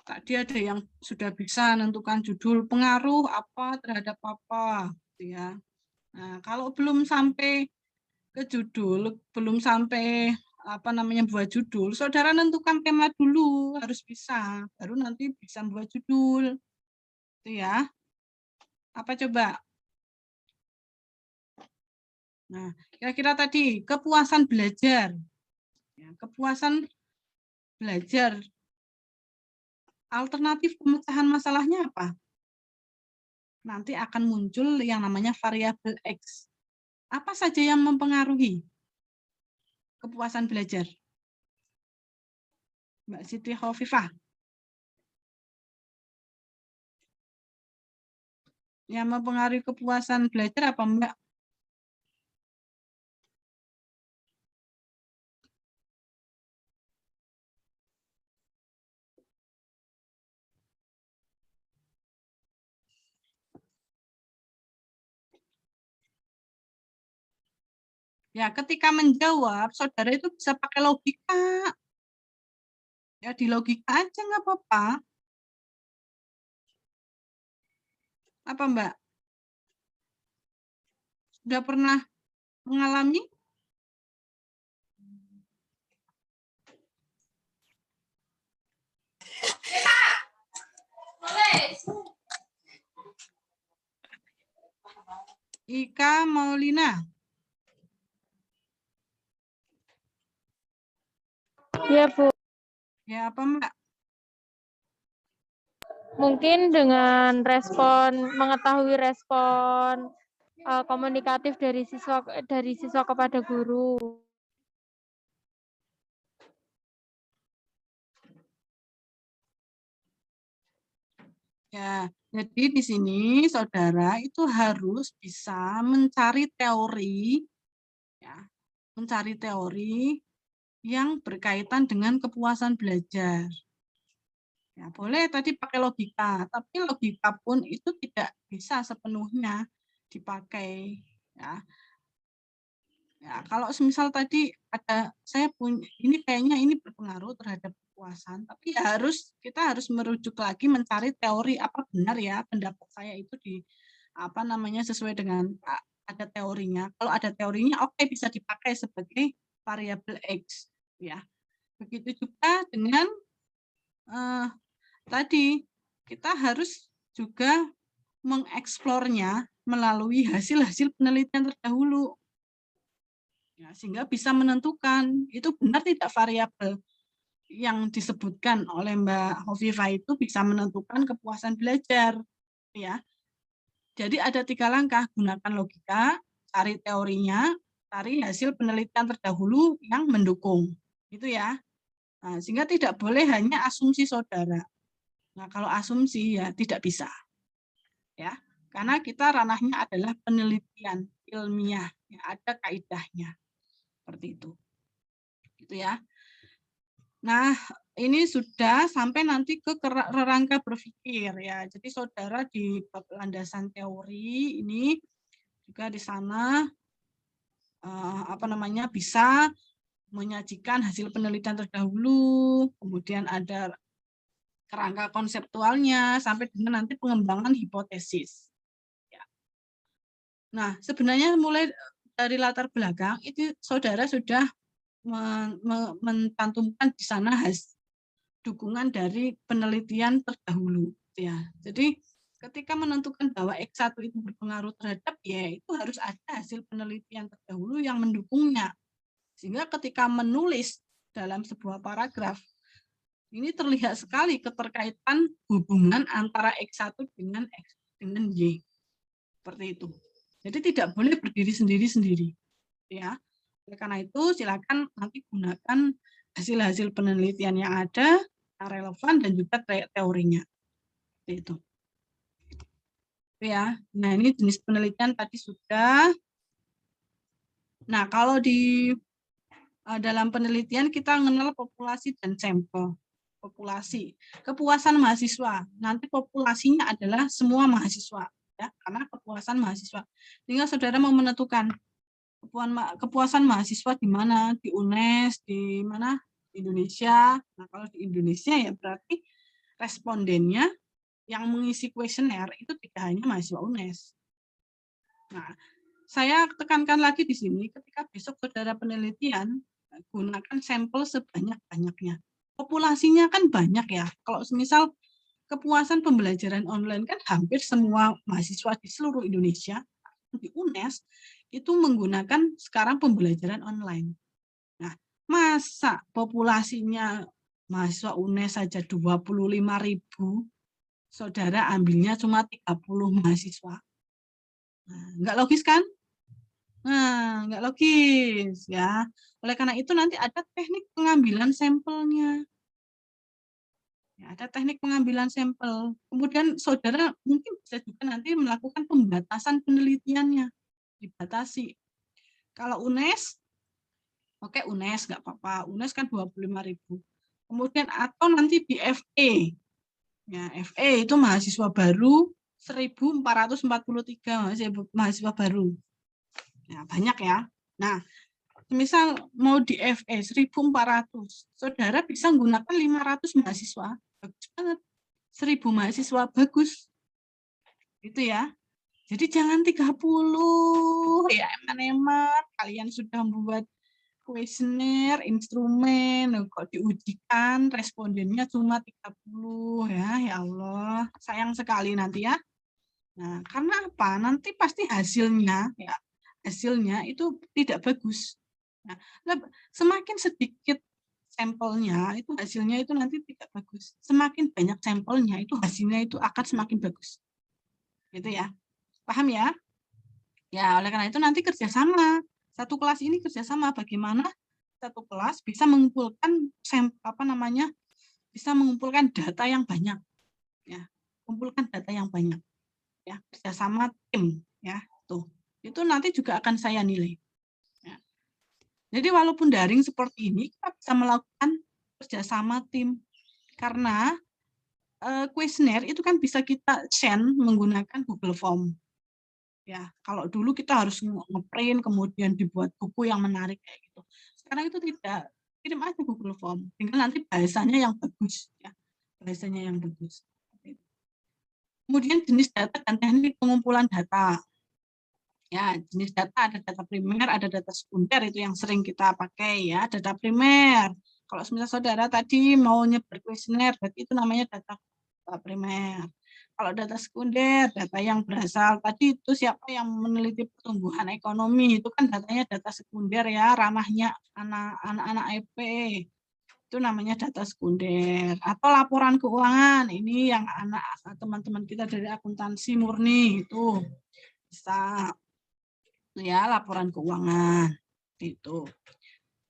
Tadi ada yang sudah bisa menentukan judul pengaruh apa terhadap apa, gitu ya. Nah, kalau belum sampai ke judul, belum sampai buat judul, saudara nentukan tema dulu, harus bisa, baru nanti bisa buat judul, itu ya. Apa coba? Nah, kira-kira tadi kepuasan belajar, ya, kepuasan belajar. Alternatif pemecahan masalahnya apa? Nanti akan muncul yang namanya variabel X. Apa saja yang mempengaruhi kepuasan belajar? Mbak Siti Khofifah. Yang mempengaruhi kepuasan belajar apa, Mbak? Ya, ketika menjawab, saudara itu bisa pakai logika. Ya, di logika aja nggak apa-apa. Apa, Mbak? Sudah pernah mengalami? Ika Maulina. Iya, Bu. Ya, apa, Mbak? Mungkin dengan mengetahui respon komunikatif dari siswa kepada guru. Ya, jadi di sini saudara itu harus bisa mencari teori, ya, mencari teori yang berkaitan dengan kepuasan belajar. Ya, boleh tadi pakai logika, tapi logika pun itu tidak bisa sepenuhnya dipakai. Ya, ya kalau semisal tadi ada saya punya ini kayaknya ini berpengaruh terhadap kepuasan, tapi kita harus merujuk lagi mencari teori apa benar ya pendapat saya itu sesuai dengan ada teorinya. Kalau ada teorinya oke, bisa dipakai sebagai variabel X, ya. Begitu juga dengan tadi kita harus juga mengeksplornya melalui hasil-hasil penelitian terdahulu. Ya, sehingga bisa menentukan itu benar tidak variabel yang disebutkan oleh Mbak Hovifah itu bisa menentukan kepuasan belajar. Ya. Jadi ada 3 langkah, gunakan logika, cari teorinya, cari hasil penelitian terdahulu yang mendukung. Itu ya. Nah, sehingga tidak boleh hanya asumsi saudara. Nah, kalau asumsi ya tidak bisa. Ya, karena kita ranahnya adalah penelitian ilmiah, ya, ada kaidahnya. Seperti itu. Gitu ya. Nah, ini sudah sampai nanti ke rangka berpikir ya. Jadi saudara di bab landasan teori ini juga di sana bisa menyajikan hasil penelitian terdahulu, kemudian ada kerangka konseptualnya sampai dengan nanti pengembangan hipotesis. Ya. Nah, sebenarnya mulai dari latar belakang itu saudara sudah mencantumkan di sana dukungan dari penelitian terdahulu. Ya, jadi ketika menentukan bahwa X1 itu berpengaruh terhadap Y, itu harus ada hasil penelitian terdahulu yang mendukungnya. Sehingga ketika menulis dalam sebuah paragraf, ini terlihat sekali keterkaitan hubungan antara X1 dengan Y. Seperti itu. Jadi tidak boleh berdiri sendiri-sendiri. Ya. Oleh karena itu silakan nanti gunakan hasil-hasil penelitian yang ada, yang relevan dan juga teorinya. Itu. Ya. Nah, ini jenis penelitian tadi sudah. Nah, kalau di dalam penelitian kita mengenal populasi dan sampel. Populasi, kepuasan mahasiswa. Nanti populasinya adalah semua mahasiswa, ya, karena kepuasan mahasiswa. Sehingga saudara mau menentukan kepuasan mahasiswa di mana, di UNES, di mana, di Indonesia. Nah, kalau di Indonesia ya berarti respondennya yang mengisi kuesioner itu tidak hanya mahasiswa UNES. Nah, saya tekankan lagi di sini, ketika besok saudara penelitian, gunakan sampel sebanyak-banyaknya. Populasinya kan banyak ya. Kalau misal kepuasan pembelajaran online kan hampir semua mahasiswa di seluruh Indonesia, di UNES, itu menggunakan sekarang pembelajaran online. Nah, masa populasinya mahasiswa UNES saja 25.000, saudara ambilnya cuma 30 mahasiswa. Nah, nggak logis kan? Nah, nggak logis ya. Oleh karena itu nanti ada teknik pengambilan sampelnya. Ya, ada teknik pengambilan sampel. Kemudian saudara mungkin bisa juga nanti melakukan pembatasan penelitiannya. Dibatasi. Kalau UNES, oke UNES nggak apa-apa. UNES kan 25.000. Kemudian atau nanti di FE. Ya, FE itu mahasiswa baru 1.443 mahasiswa baru. Ya, banyak ya. Nah, misal mau di FE 1.400, saudara bisa menggunakan 500 mahasiswa. Bagus banget. 1.000 mahasiswa bagus. Itu ya. Jadi jangan 30. Ya, eman-eman kalian sudah membuat kuesioner, instrumen, kok diujikan respondennya cuma 30 ya. Ya Allah, sayang sekali nanti ya. Nah, karena apa? Nanti pasti hasilnya ya, hasilnya itu tidak bagus. Nah, semakin sedikit sampelnya, itu hasilnya itu nanti tidak bagus. Semakin banyak sampelnya, itu hasilnya itu akan semakin bagus. Gitu ya. Paham ya? Ya, oleh karena itu nanti kerjasama. Satu kelas ini kerjasama. Bagaimana satu kelas bisa mengumpulkan bisa mengumpulkan data yang banyak. Ya, kumpulkan data yang banyak. Ya, kerjasama tim. Ya, tuh. Itu nanti juga akan saya nilai. Ya. Jadi walaupun daring seperti ini, kita bisa melakukan kerjasama tim. Karena kuesioner itu kan bisa kita send menggunakan Google Form. Ya, kalau dulu kita harus ngeprint, kemudian dibuat buku yang menarik kayak gitu. Sekarang itu tidak, kirim aja Google Form. Tinggal nanti bahasanya yang bagus. Ya, bahasanya yang bagus. Kemudian jenis data dan teknik pengumpulan data. Ya, jenis data ada data primer, ada data sekunder, itu yang sering kita pakai ya. Data primer. Kalau misalnya saudara tadi mau nyebar kuesioner, berarti itu namanya data primer. Kalau data sekunder, data yang berasal tadi itu siapa yang meneliti pertumbuhan ekonomi, itu kan datanya data sekunder ya, ranahnya anak-anak EP. Itu namanya data sekunder. Atau laporan keuangan, ini yang teman-teman kita dari akuntansi murni itu bisa ya, laporan keuangan itu.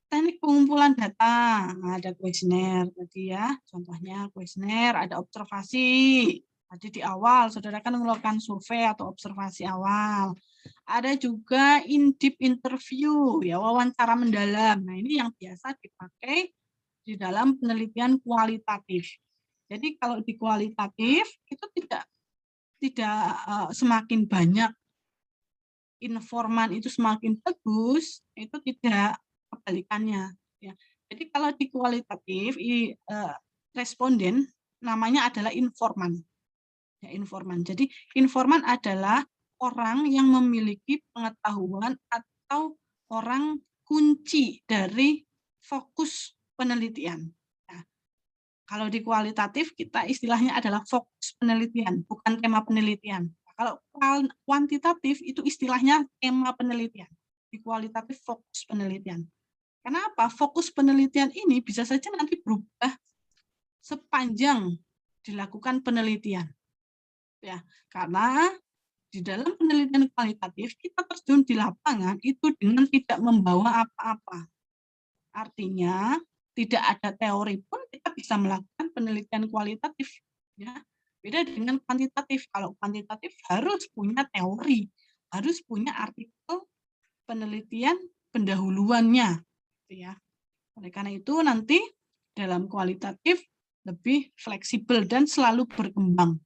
Teknik pengumpulan data, ada kuesioner tadi ya, contohnya kuesioner, ada observasi. Tadi di awal saudara kan melakukan survei atau observasi awal. Ada juga in-depth interview, ya, wawancara mendalam. Nah, ini yang biasa dipakai di dalam penelitian kualitatif. Jadi kalau di kualitatif itu tidak semakin banyak informan itu semakin bagus, itu tidak, kebalikannya. Ya. Jadi kalau di kualitatif responden namanya adalah informan. Ya, informan. Jadi informan adalah orang yang memiliki pengetahuan atau orang kunci dari fokus penelitian. Nah, kalau di kualitatif kita istilahnya adalah fokus penelitian, bukan tema penelitian. Kalau kuantitatif itu istilahnya tema penelitian. Di kualitatif fokus penelitian. Kenapa? Fokus penelitian ini bisa saja nanti berubah sepanjang dilakukan penelitian. Ya, karena di dalam penelitian kualitatif kita terjun di lapangan itu dengan tidak membawa apa-apa. Artinya tidak ada teori pun kita bisa melakukan penelitian kualitatif. Ya. Beda dengan kuantitatif. Kalau kuantitatif harus punya teori, harus punya artikel penelitian pendahuluannya. Ya. Oleh karena itu nanti dalam kualitatif lebih fleksibel dan selalu berkembang.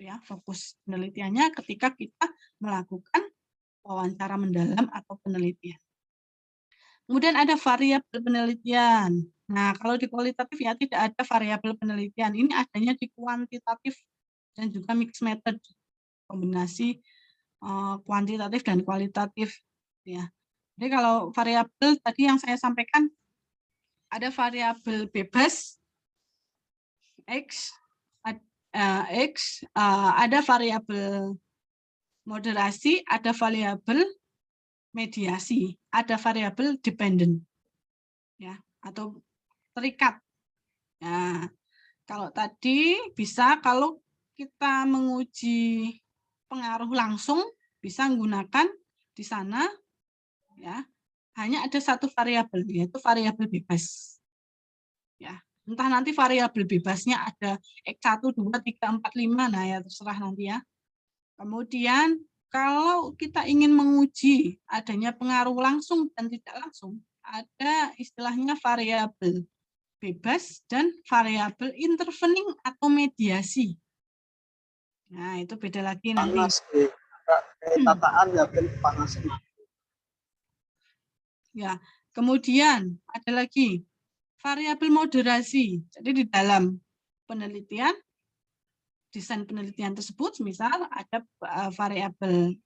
Ya, fokus penelitiannya ketika kita melakukan wawancara mendalam atau penelitian. Kemudian ada variabel penelitian. Nah, kalau di kualitatif ya tidak ada variabel penelitian. Ini adanya di kuantitatif dan juga mixed method, kombinasi kuantitatif dan kualitatif. Ya. Jadi kalau variabel tadi yang saya sampaikan ada variabel bebas X. Ada variabel moderasi, ada variabel mediasi, ada variabel dependent, ya, atau terikat. Nah, kalau tadi bisa kalau kita menguji pengaruh langsung bisa menggunakan di sana, ya, hanya ada satu variabel yaitu variabel bebas, ya. Entah nanti variabel bebasnya ada X1, 2, 3, 4, 5, nah ya terserah nanti ya. Kemudian kalau kita ingin menguji adanya pengaruh langsung dan tidak langsung, ada istilahnya variabel bebas dan variabel intervening atau mediasi. Nah itu beda lagi nanti. Ya, kemudian ada lagi variabel moderasi. Jadi di dalam penelitian, desain penelitian tersebut, misal ada variabel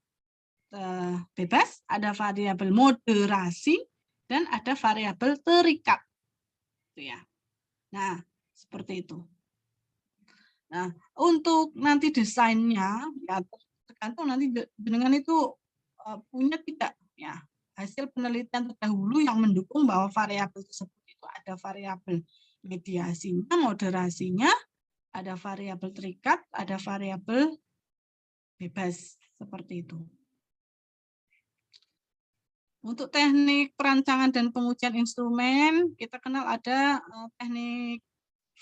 bebas, ada variabel moderasi, dan ada variabel terikat. Ya. Nah, seperti itu. Nah, untuk nanti desainnya, ya tergantung nanti dengan itu punya tidak ya hasil penelitian terdahulu yang mendukung bahwa variabel tersebut itu ada variabel mediasinya, moderasinya, ada variabel terikat, ada variabel bebas, seperti itu. Untuk teknik perancangan dan pengujian instrumen, kita kenal ada teknik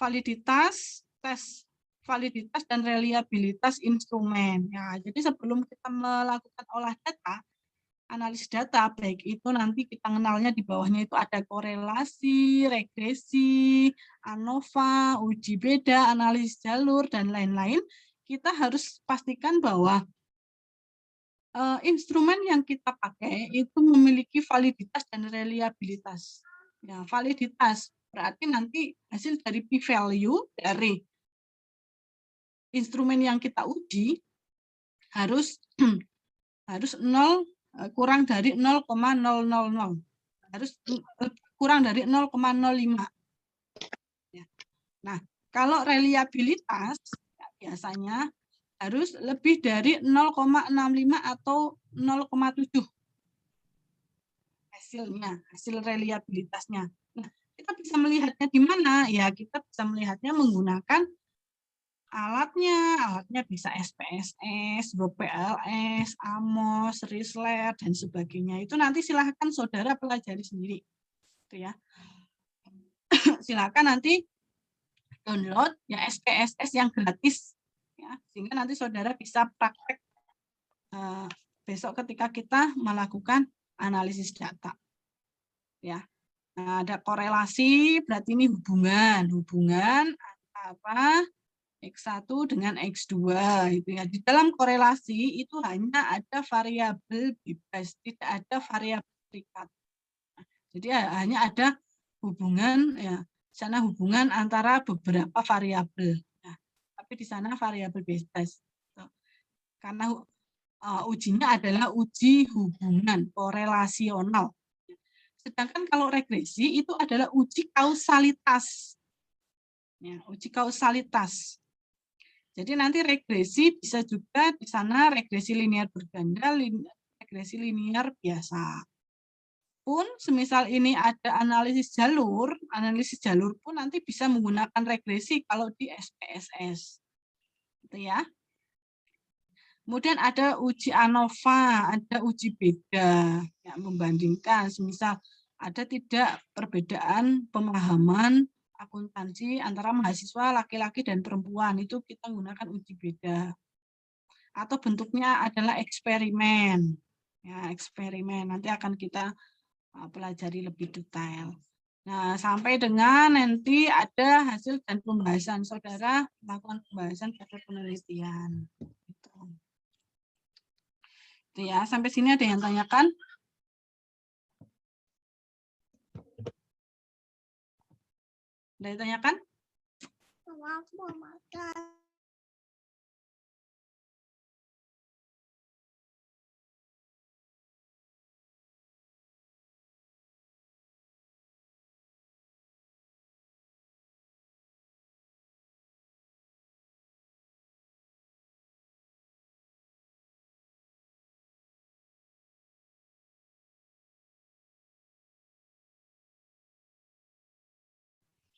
validitas, tes validitas dan reliabilitas instrumen. Ya, jadi sebelum kita melakukan olah data, analisis data, baik itu nanti kita kenalnya di bawahnya itu ada korelasi, regresi, ANOVA, uji beda, analisis jalur, dan lain-lain. Kita harus pastikan bahwa instrumen yang kita pakai itu memiliki validitas dan reliabilitas. Ya, validitas berarti nanti hasil dari p-value dari instrumen yang kita uji harus 0 kurang dari 0,000, harus kurang dari 0,05. Ya. Nah, kalau reliabilitas ya, biasanya harus lebih dari 0,65 atau 0,7 hasilnya, hasil reliabilitasnya. Nah, kita bisa melihatnya di mana? Ya, kita bisa melihatnya menggunakan alatnya bisa SPSS, GoPLS, AMOS, Riesler, dan sebagainya. Itu nanti silahkan saudara pelajari sendiri. Itu ya. Silahkan nanti download ya SPSS yang gratis. Ya, sehingga nanti saudara bisa praktek besok ketika kita melakukan analisis data. Ya. Nah, ada korelasi, berarti ini hubungan antara X1 dengan X2 itu ya. Di dalam korelasi itu hanya ada variabel bebas, tidak ada variabel terikat. Jadi hanya ada hubungan ya, di sana hubungan antara beberapa variabel. Nah, tapi di sana variabel bebas. Karena ujinya adalah uji hubungan korelasional. Sedangkan kalau regresi itu adalah uji kausalitas. Ya, uji kausalitas. Jadi nanti regresi bisa juga di sana regresi linear berganda, regresi linear biasa. Pun semisal ini ada analisis jalur pun nanti bisa menggunakan regresi kalau di SPSS. Gitu ya. Kemudian ada uji ANOVA, ada uji beda, yang membandingkan, semisal ada tidak perbedaan pemahaman akuntansi antara mahasiswa laki-laki dan perempuan, itu kita gunakan uji beda. Atau bentuknya adalah eksperimen. Ya, eksperimen nanti akan kita pelajari lebih detail. Nah, sampai dengan nanti ada hasil dan pembahasan. Saudara melakukan pembahasan pada penelitian. Itu ya, sampai sini ada yang tanyakan? Ada yang tanyakan?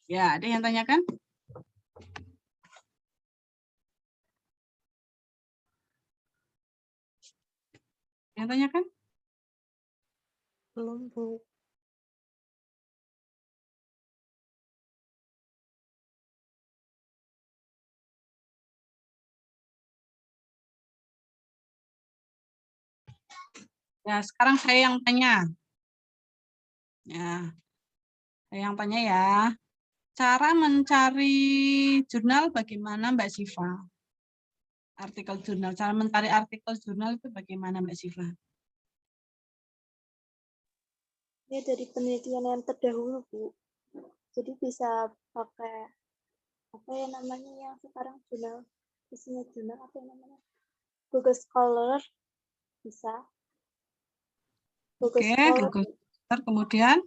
Ya, ada yang tanyakan? Yang tanyakan? Belum, Bu. Ya, sekarang saya yang tanya. Ya, saya yang tanya ya. Cara mencari jurnal bagaimana Mbak Siva? Artikel jurnal, cara mencari artikel jurnal itu bagaimana Mbak Siva? Ya dari penelitian yang terdahulu, Bu. Jadi bisa pakai apa ya namanya yang sekarang jurnal, isinya jurnal apa yang namanya? Google Scholar bisa. Google Oke, Scholar. Google Scholar, kemudian?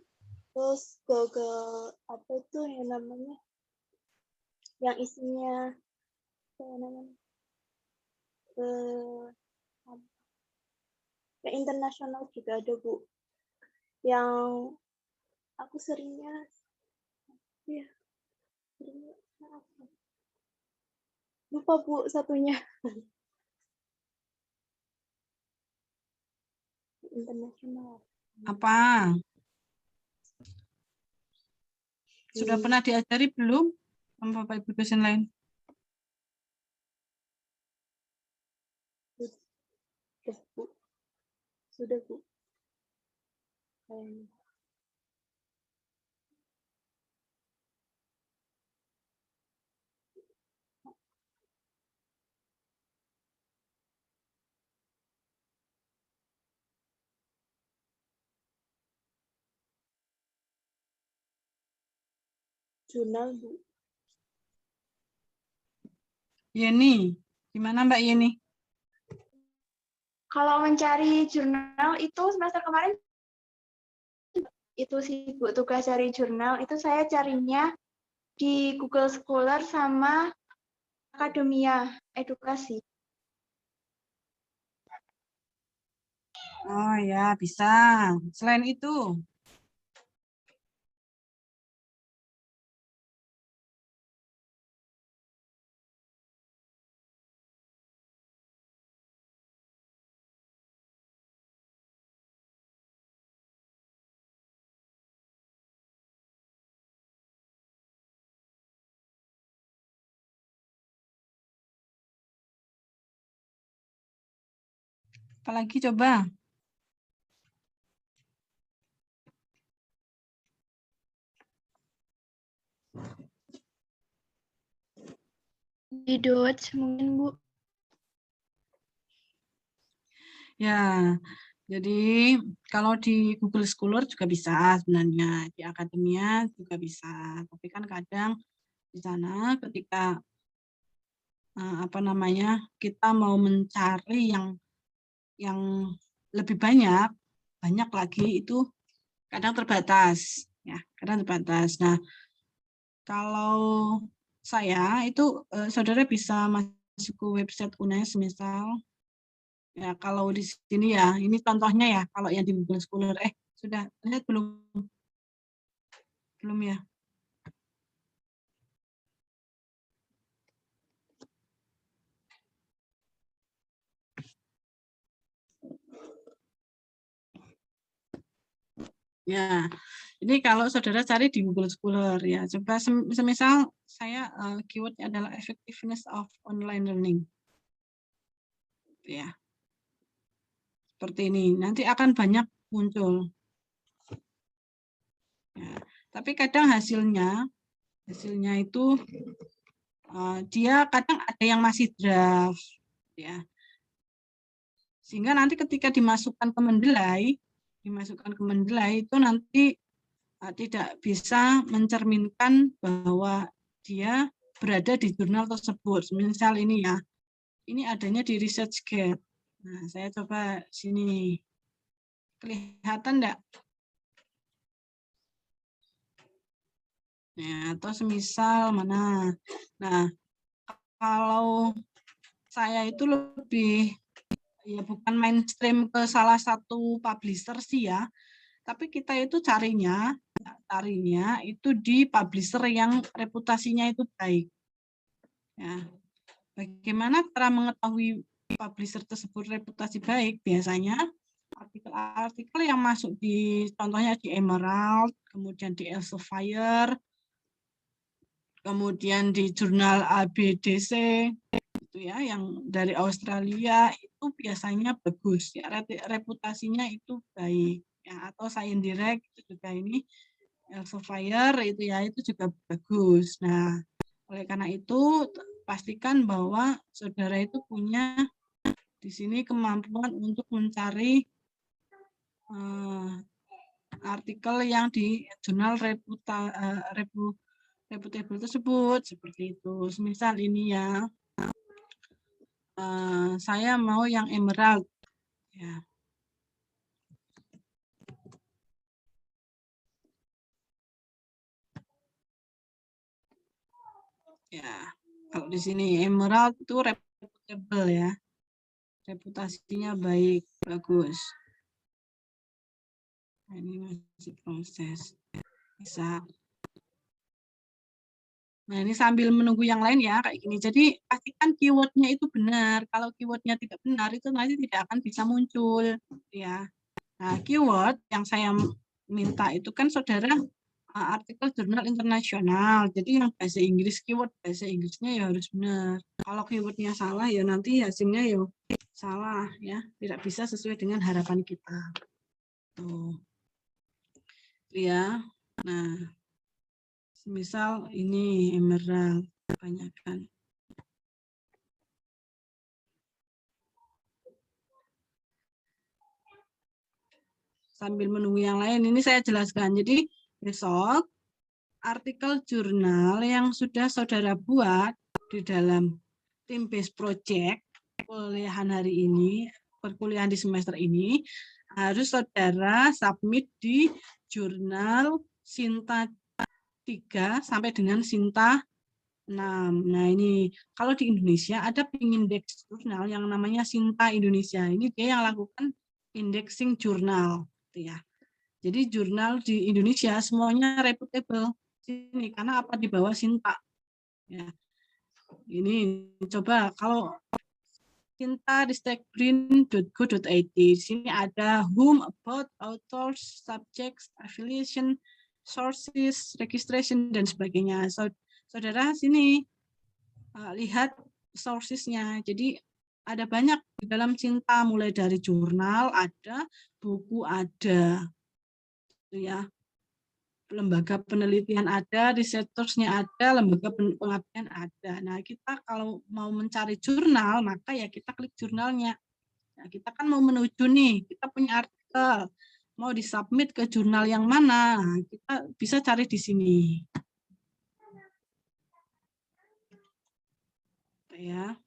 Terus Google apa itu yang namanya? Yang isinya apa yang namanya? Yang internasional juga ada, Bu. Yang aku seringnya ya seringnya apa? Lupa, Bu, satunya. Internasional. Apa? Sudah pernah diajari belum sama Bapak Ibu dosen lain? Sudah, Bu. Sudah, Bu. Kayaknya. Jurnal, Bu. Yeni, gimana Mbak Yeni? Kalau mencari jurnal itu semester kemarin itu sih Bu, tugas cari jurnal itu saya carinya di Google Scholar sama Akademia Edukasi. Oh ya, bisa. Selain itu, apalagi coba? Di Dodge mungkin, Bu. Ya, jadi kalau di Google Scholar juga bisa sebenarnya, di Akademia juga bisa. Tapi kan kadang di sana ketika apa namanya kita mau mencari yang lebih banyak lagi itu kadang terbatas, ya, kadang terbatas. Nah, kalau saya itu saudara bisa masuk ke website UNES misal. Ya, kalau di sini ya, ini contohnya ya, kalau yang di Google Scholar, sudah lihat belum? Belum ya? Ya, ini kalau saudara cari di Google Scholar ya, coba semisal saya keywordnya adalah effectiveness of online learning. Ya, seperti ini. Nanti akan banyak muncul. Ya, tapi kadang hasilnya itu dia kadang ada yang masih draft, ya. Sehingga nanti ketika dimasukkan ke Mendeley itu nanti tidak bisa mencerminkan bahwa dia berada di jurnal tersebut. Misal ini ya, ini adanya di ResearchGate. Nah, saya coba sini. Kelihatan enggak? Ya, atau semisal mana? Nah, kalau saya itu lebih ya bukan mainstream ke salah satu publisher sih ya, tapi kita itu carinya itu di publisher yang reputasinya itu baik. Ya, bagaimana cara mengetahui publisher tersebut reputasi baik? Biasanya artikel-artikel yang masuk di contohnya di Emerald, kemudian di Elsevier, kemudian di jurnal ABDC, itu ya, yang dari Australia itu biasanya bagus ya, reputasinya itu baik ya, atau Science Direct itu juga ini Elsevier itu ya, itu juga bagus. Nah, oleh karena itu pastikan bahwa saudara itu punya di sini kemampuan untuk mencari artikel yang di jurnal reputable tersebut, seperti itu. Misal ini ya, saya mau yang Emerald ya. Ya, kalau di sini Emerald itu reputable ya, reputasinya baik, bagus. Nah, ini masih proses, bisa. Nah, ini sambil menunggu yang lain ya, kayak gini. Jadi, pastikan keywordnya itu benar. Kalau keywordnya tidak benar, itu nanti tidak akan bisa muncul. Ya. Nah, keyword yang saya minta itu kan saudara artikel jurnal internasional. Jadi, yang bahasa Inggris, keyword bahasa Inggrisnya ya harus benar. Kalau keywordnya salah, ya nanti hasilnya ya salah. Ya, tidak bisa sesuai dengan harapan kita. Tuh. Ya, nah. Misal ini Emerald, kebanyakan. Sambil menunggu yang lain, ini saya jelaskan. Jadi besok artikel jurnal yang sudah saudara buat di dalam tim base project perkuliahan hari ini, perkuliahan di semester ini, harus saudara submit di jurnal Sinta 3 sampai dengan Sinta 6. Nah, ini kalau di Indonesia ada pengindeks jurnal yang namanya Sinta Indonesia. Ini dia yang lakukan indexing jurnal, gitu ya. Jadi jurnal di Indonesia semuanya reputable sini karena apa di bawah Sinta. Ya. Ini coba kalau sinta-green.go.id, di sini ada whom, about, authors, subjects, affiliation, sources, registration dan sebagainya. Saudara sini lihat sources-nya. Jadi ada banyak di dalam Sinta, mulai dari jurnal ada, buku ada, ya, lembaga penelitian ada, researchers-nya ada, lembaga pengabdian ada. Nah, kita kalau mau mencari jurnal, maka ya kita klik jurnalnya. Nah, kita kan mau menuju nih, kita punya artikel, mau disubmit ke jurnal yang mana, kita bisa cari di sini. Ya.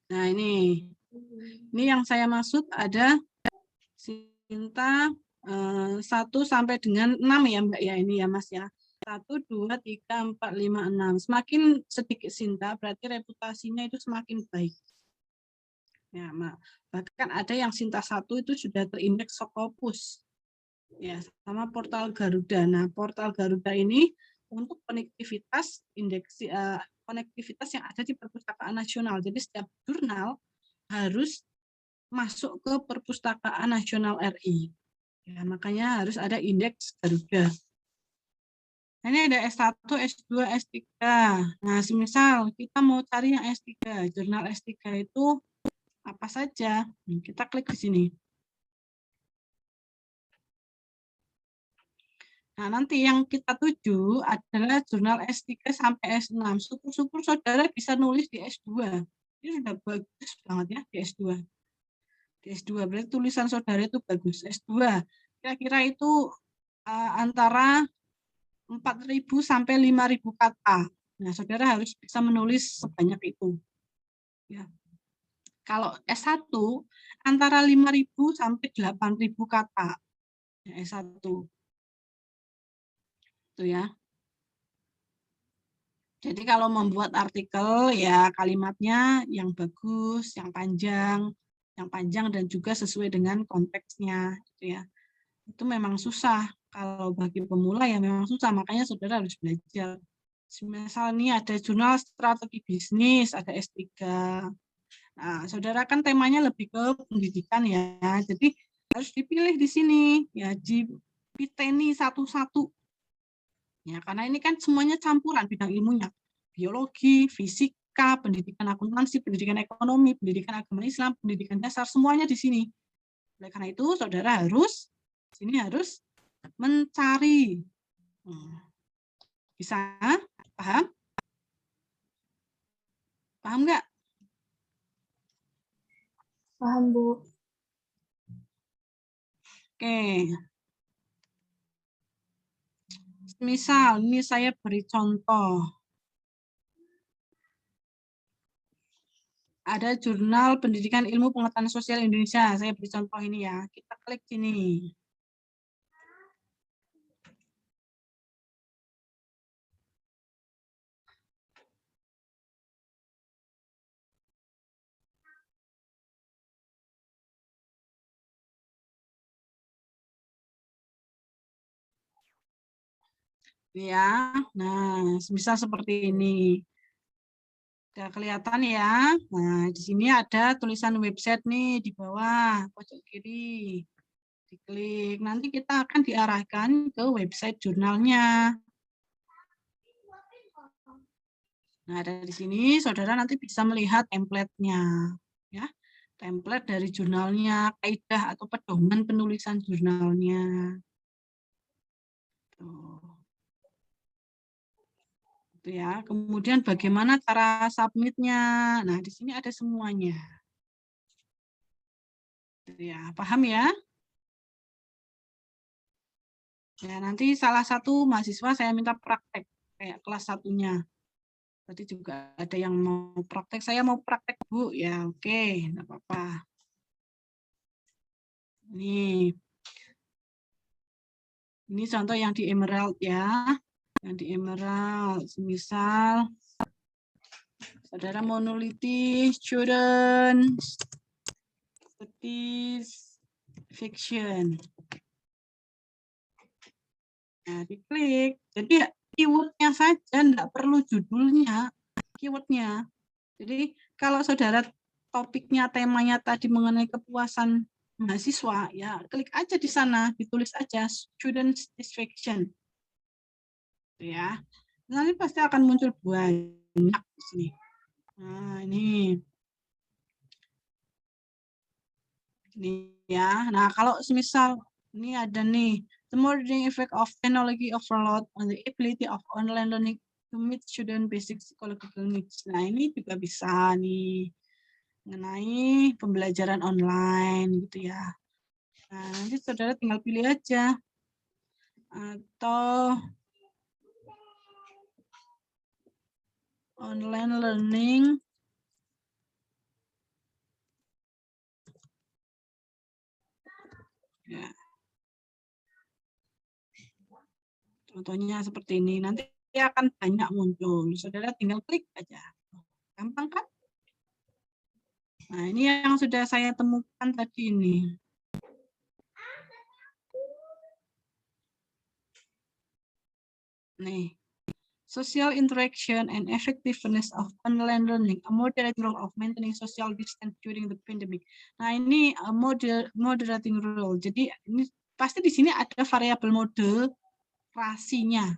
Nah, ini yang saya maksud ada Sinta 1 sampai dengan 6 ya Mbak ya, ini ya Mas ya. 1, 2, 3, 4, 5, 6. Semakin sedikit Sinta berarti reputasinya itu semakin baik. Ya, bahkan ada yang Sinta 1 itu sudah terindeks Scopus. Ya, sama portal Garuda. Nah, portal Garuda ini untuk konektivitas konektivitas yang ada di perpustakaan nasional. Jadi setiap jurnal harus masuk ke Perpustakaan Nasional RI. Ya, makanya harus ada indeks Garuda. Nah, ini ada S1, S2, S3. Nah, semisal kita mau cari yang S3, jurnal S3 itu apa saja? Kita klik di sini. Nah, nanti yang kita tuju adalah jurnal S3 sampai S6. Syukur-syukur saudara bisa nulis di S2. Ini sudah bagus banget ya di S2. Di S2 berarti tulisan saudara itu bagus. S2 kira-kira itu antara 4.000 sampai 5.000 kata. Nah, saudara harus bisa menulis sebanyak itu. Ya. Kalau S1 antara 5.000 sampai 8.000 kata. Ya, S1. Itu ya. Jadi kalau membuat artikel ya kalimatnya yang bagus, yang panjang dan juga sesuai dengan konteksnya gitu ya. Itu memang susah. Kalau bagi pemula ya memang susah, makanya saudara harus belajar. Misal ini ada jurnal strategi bisnis, ada S3. Nah, saudara kan temanya lebih ke pendidikan ya. Jadi harus dipilih di sini ya, dipiteni satu-satu. Ya, karena ini kan semuanya campuran bidang ilmunya. Biologi, fisika, pendidikan akuntansi, pendidikan ekonomi, pendidikan agama Islam, pendidikan dasar, semuanya di sini. Oleh karena itu, saudara harus mencari. Bisa? Paham? Paham nggak? Paham, Bu. Oke. Misal, ini saya beri contoh. Ada jurnal Pendidikan Ilmu Pengetahuan Sosial Indonesia. Saya beri contoh ini ya. Kita klik sini. Ya, nah, misal seperti ini. Sudah kelihatan ya. Nah, di sini ada tulisan website nih di bawah pojok kiri. Diklik. Nanti kita akan diarahkan ke website jurnalnya. Nah, dari sini saudara nanti bisa melihat template-nya. Ya, template dari jurnalnya, kaidah atau pedoman penulisan jurnalnya. Tuh. Itu ya. Kemudian bagaimana cara submit-nya. Nah, di sini ada semuanya. Ya, paham ya? Ya, nanti salah satu mahasiswa saya minta praktek kayak kelas satunya. Tadi juga ada yang mau praktek, saya mau praktek Bu. Ya, oke, enggak apa-apa. Ini contoh yang di Emerald ya. Yang di Emerald, misal saudara mau neliti student studies fiction. Nah, diklik. Jadi keywordnya saja, enggak perlu judulnya, keywordnya. Jadi kalau saudara topiknya, temanya tadi mengenai kepuasan mahasiswa, ya klik aja di sana, ditulis aja student satisfaction. Ya, nanti pasti akan muncul banyak di sini. Nah, ini ya. Nah, kalau semisal ini ada nih, the motivating effect of technology overload on the ability of online learning to meet student basic psychological needs. Nah, ini juga bisa nih mengenai pembelajaran online gitu ya. Nah, nanti saudara tinggal pilih aja. Atau online learning ya. Contohnya seperti ini. Nanti akan banyak muncul. Saudara tinggal klik aja. Gampang kan? Nah, ini yang sudah saya temukan tadi ini. Nih, social interaction and effectiveness of online learning, a moderate role of maintaining social distance during the pandemic. Nah, ini moderating role. Jadi ini pasti di sini ada variabel moderasinya.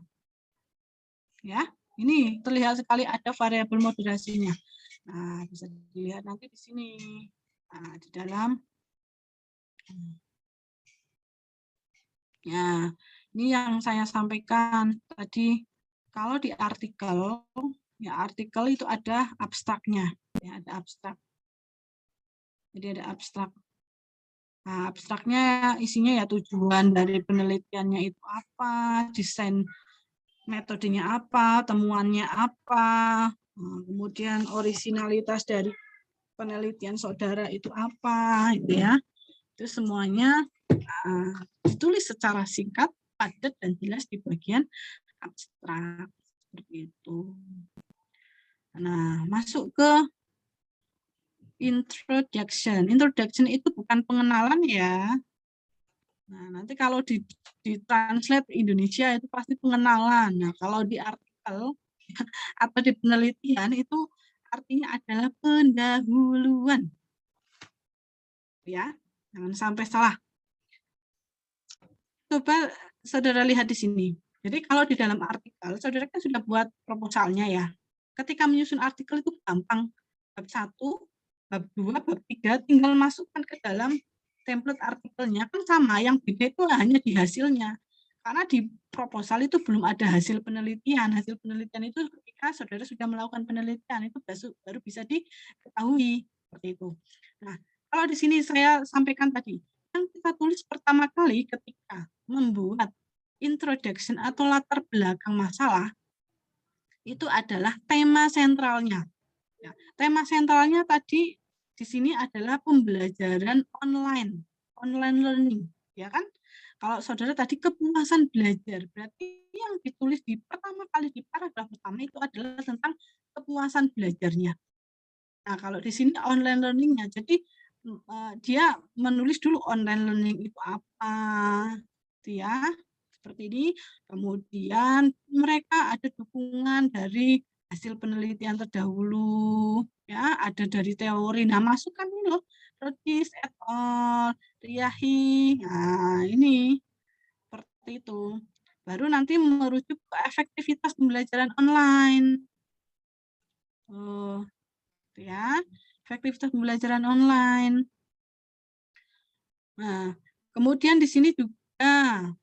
Ya, ini terlihat sekali ada variabel moderasinya. Nah, bisa dilihat nanti di sini. Nah, di dalam ya, ini yang saya sampaikan tadi. Kalau di artikel, ya artikel itu ada abstraknya, ya ada abstrak. Jadi ada abstrak. Nah, abstraknya isinya ya tujuan dari penelitiannya itu apa, desain metodenya apa, temuannya apa, kemudian originalitas dari penelitian saudara itu apa, gitu ya. Itu semuanya ditulis secara singkat, padat dan jelas di bagian abstrak seperti itu. Nah, masuk ke introduction. Introduction itu bukan pengenalan ya. Nah, nanti kalau di translate Indonesia itu pasti pengenalan. Nah, kalau di artikel atau di penelitian itu artinya adalah pendahuluan. Ya, jangan sampai salah. Coba saudara lihat di sini. Jadi kalau di dalam artikel, saudara kan sudah buat proposalnya ya. Ketika menyusun artikel itu gampang. Bab 1, bab 2, bab 3, tinggal masukkan ke dalam template artikelnya. Kan sama, yang beda itu hanya di hasilnya. Karena di proposal itu belum ada hasil penelitian. Hasil penelitian itu ketika saudara sudah melakukan penelitian, itu baru bisa diketahui. Seperti itu. Nah, kalau di sini saya sampaikan tadi, yang kita tulis pertama kali ketika membuat introduction atau latar belakang masalah itu adalah tema sentralnya. Ya, tema sentralnya tadi di sini adalah pembelajaran online learning, ya kan? Kalau saudara tadi kepuasan belajar, berarti yang ditulis di pertama kali di paragraf pertama itu adalah tentang kepuasan belajarnya. Nah, kalau di sini online learning-nya, jadi dia menulis dulu online learning itu apa, ya. Seperti ini, kemudian mereka ada dukungan dari hasil penelitian terdahulu, ya, ada dari teori. Nah, masukkan ini loh, Rodis et al, Riyahi. Nah, ini seperti itu. Baru nanti merujuk ke efektivitas pembelajaran online. Ya, efektivitas pembelajaran online. Nah, kemudian di sini juga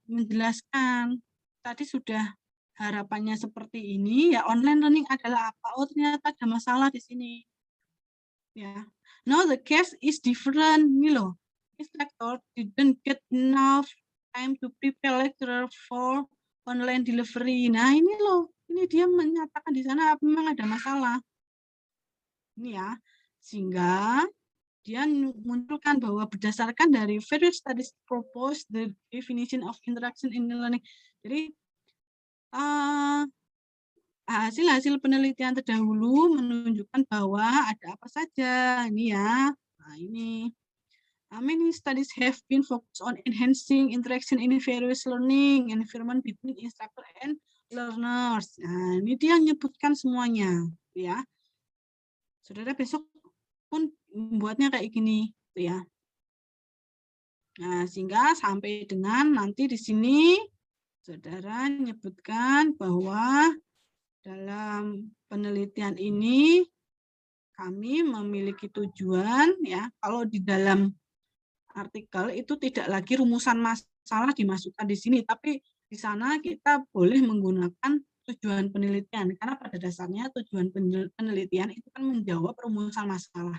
menjelaskan tadi sudah harapannya seperti ini ya, online learning adalah apa? Oh, ternyata ada masalah di sini. Ya. Now the case is different nih loh. Instructor didn't get enough time to prepare lecturer for online delivery. Nah, ini loh. Ini dia menyatakan di sana memang ada masalah. Ini ya. Sehingga dia munculkan bahwa berdasarkan dari various studies propose the definition of interaction in learning. Jadi hasil-hasil penelitian terdahulu menunjukkan bahwa ada apa saja ini ya. Nah, ini many studies have been focused on enhancing interaction in various learning environment between instructor and learners. Nah, ini dia menyebutkan semuanya, ya. Saudara besok pun membuatnya kayak gini, ya. Nah, sehingga sampai dengan nanti di sini saudara menyebutkan bahwa dalam penelitian ini kami memiliki tujuan, ya. Kalau di dalam artikel itu tidak lagi rumusan masalah dimasukkan di sini, tapi di sana kita boleh menggunakan tujuan penelitian, karena pada dasarnya tujuan penelitian itu kan menjawab rumusan masalah.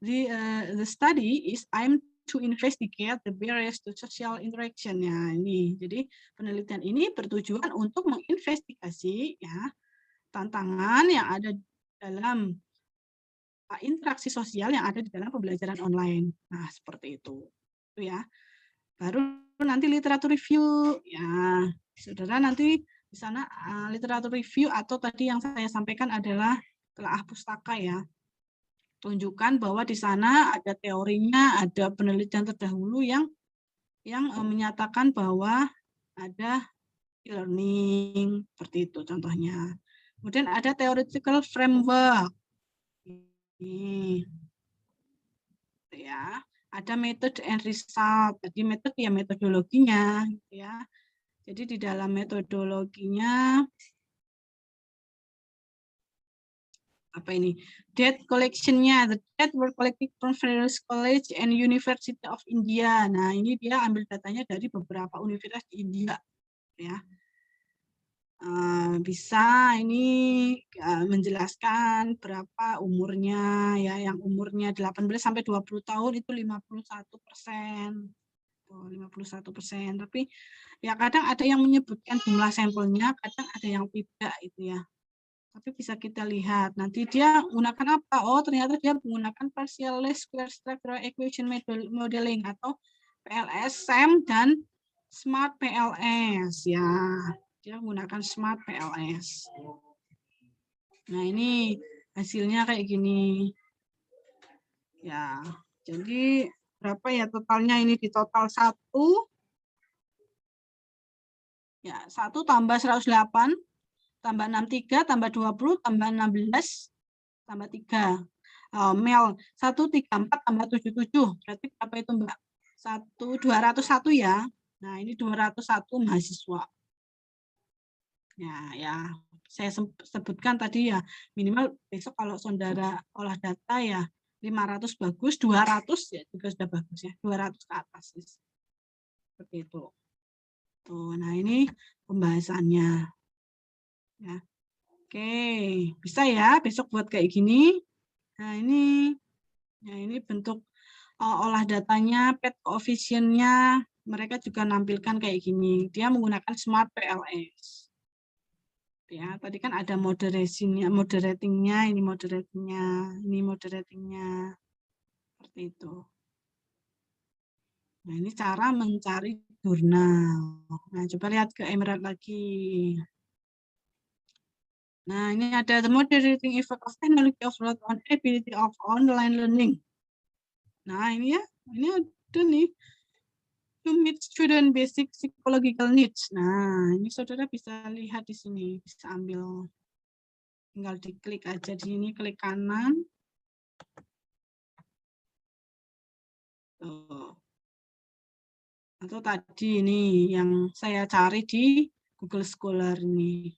The study is aimed to investigate the barriers to social interaction. Ya, ini. Jadi penelitian ini bertujuan untuk menginvestigasi ya tantangan yang ada dalam interaksi sosial yang ada di dalam pembelajaran online. Nah, seperti itu. Itu ya. Baru nanti literatur review ya. Saudara nanti di sana literatur review atau tadi yang saya sampaikan adalah telaah pustaka ya. Tunjukkan bahwa di sana ada teorinya, ada penelitian terdahulu yang menyatakan bahwa ada e-learning, seperti itu contohnya. Kemudian ada theoretical framework. Ini ya, ada method and result. Jadi metode ya metodologinya gitu ya. Jadi di dalam metodologinya apa ini? Data collection-nya, the data were collected from various college and University of India. Nah, ini dia ambil datanya dari beberapa universitas di India ya. Bisa ini menjelaskan berapa umurnya ya, yang umurnya 18 sampai 20 tahun itu 51%. 51%, tapi ya kadang ada yang menyebutkan jumlah sampelnya, kadang ada yang tidak itu ya. Tapi bisa kita lihat nanti dia menggunakan apa? Oh, ternyata dia menggunakan partially square structural equation modeling atau PLS-SEM dan Smart PLS ya. Dia menggunakan Smart PLS. Nah, ini hasilnya kayak gini. Ya, jadi berapa ya totalnya ini di total 1 ya 1 tambah 108 tambah 63 tambah 20 tambah 16 tambah 3 mel 134 tambah 77 berarti berapa itu Mbak? 201 ya. Nah ini 201 mahasiswa ya saya sebutkan tadi ya, minimal besok kalau saudara olah data ya 500 bagus, 200 ya juga sudah bagus ya, 200 ke atas. Seperti itu. Tuh, nah ini pembahasannya. Ya. Oke, bisa ya besok buat kayak gini. Nah, ini bentuk olah datanya, pet coefficient-nya, mereka juga nampilkan kayak gini. Dia menggunakan Smart PLS. Ya, tadi kan ada moderatingnya, ini moderatingnya, seperti itu. Nah, ini cara mencari jurnal. Nah, coba lihat ke Emerald lagi. Nah, ini ada the moderating effect of technology of on ability of online learning. Nah, ini ya, ini ada nih. To meet student basic psychological needs. Nah, ini saudara bisa lihat di sini, bisa ambil, tinggal diklik aja di sini, klik kanan. Tuh. Atau tadi ini yang saya cari di Google Scholar ini.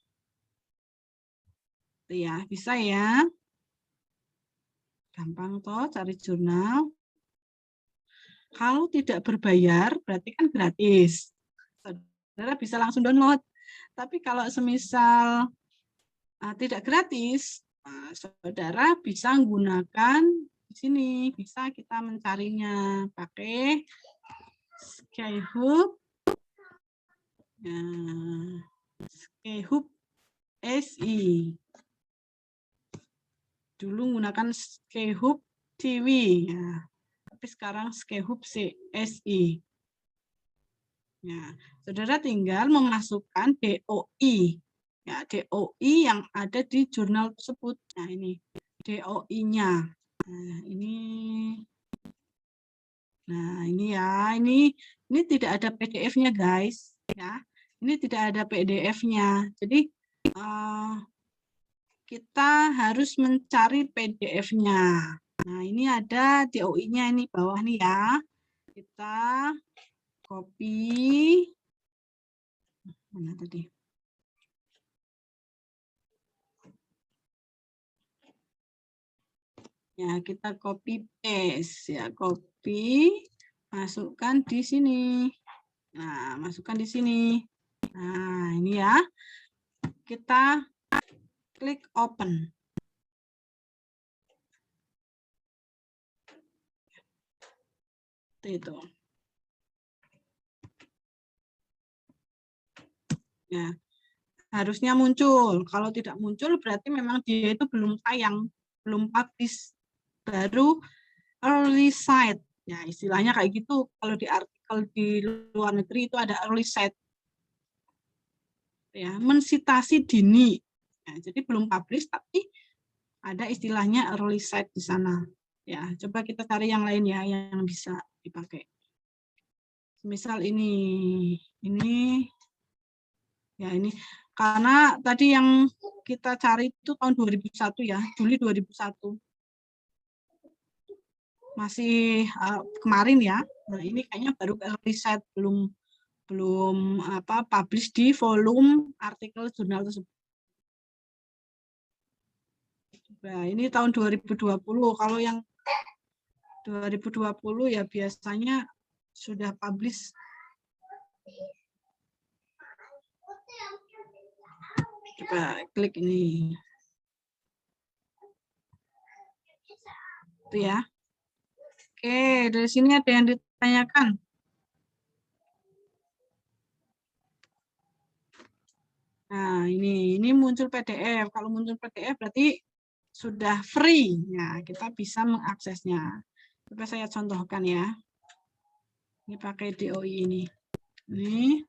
Tuh ya, bisa ya. Gampang toh cari jurnal. Kalau tidak berbayar, berarti kan gratis. Saudara bisa langsung download. Tapi kalau semisal tidak gratis, saudara bisa menggunakan di sini. Bisa kita mencarinya pakai Skyhub. Skyhub SI. Dulu menggunakan Skyhub TV. Ya. Tapi sekarang Skyhub SI. Ya, saudara tinggal memasukkan DOI, ya DOI yang ada di jurnal tersebut. Nah ini DOI-nya. Nah ini ya, ini tidak ada PDF-nya guys, ya. Ini tidak ada PDF-nya. Jadi kita harus mencari PDF-nya. Nah ini ada DOI-nya ini bawah nih ya. Kita copy, mana tadi? Ya, kita copy paste ya, copy, masukkan di sini. Nah, masukkan di sini. Nah, ini ya. Kita klik open. Itu. Ya, harusnya muncul. Kalau tidak muncul berarti memang dia itu belum tayang, belum publish, baru early site. Ya, istilahnya kayak gitu. Kalau di artikel di luar negeri itu ada early site. Ya, mensitasi dini. Ya, jadi belum publish tapi ada istilahnya early site di sana. Ya, coba kita cari yang lain ya yang bisa dipakai. Misal ini Ya, ini karena tadi yang kita cari itu tahun 2001 ya, Juli 2001. Masih kemarin ya. Nah, ini kayaknya baru riset, belum publish di volume artikel jurnal tersebut. Nah, ini tahun 2020. Kalau yang 2020 ya biasanya sudah publish. Coba klik ini. Itu ya. Oke, dari sini ada yang ditanyakan. Nah, ini muncul PDF. Kalau muncul PDF berarti sudah free. Ya, kita bisa mengaksesnya. Coba saya contohkan ya. Ini pakai DOI ini. Ini.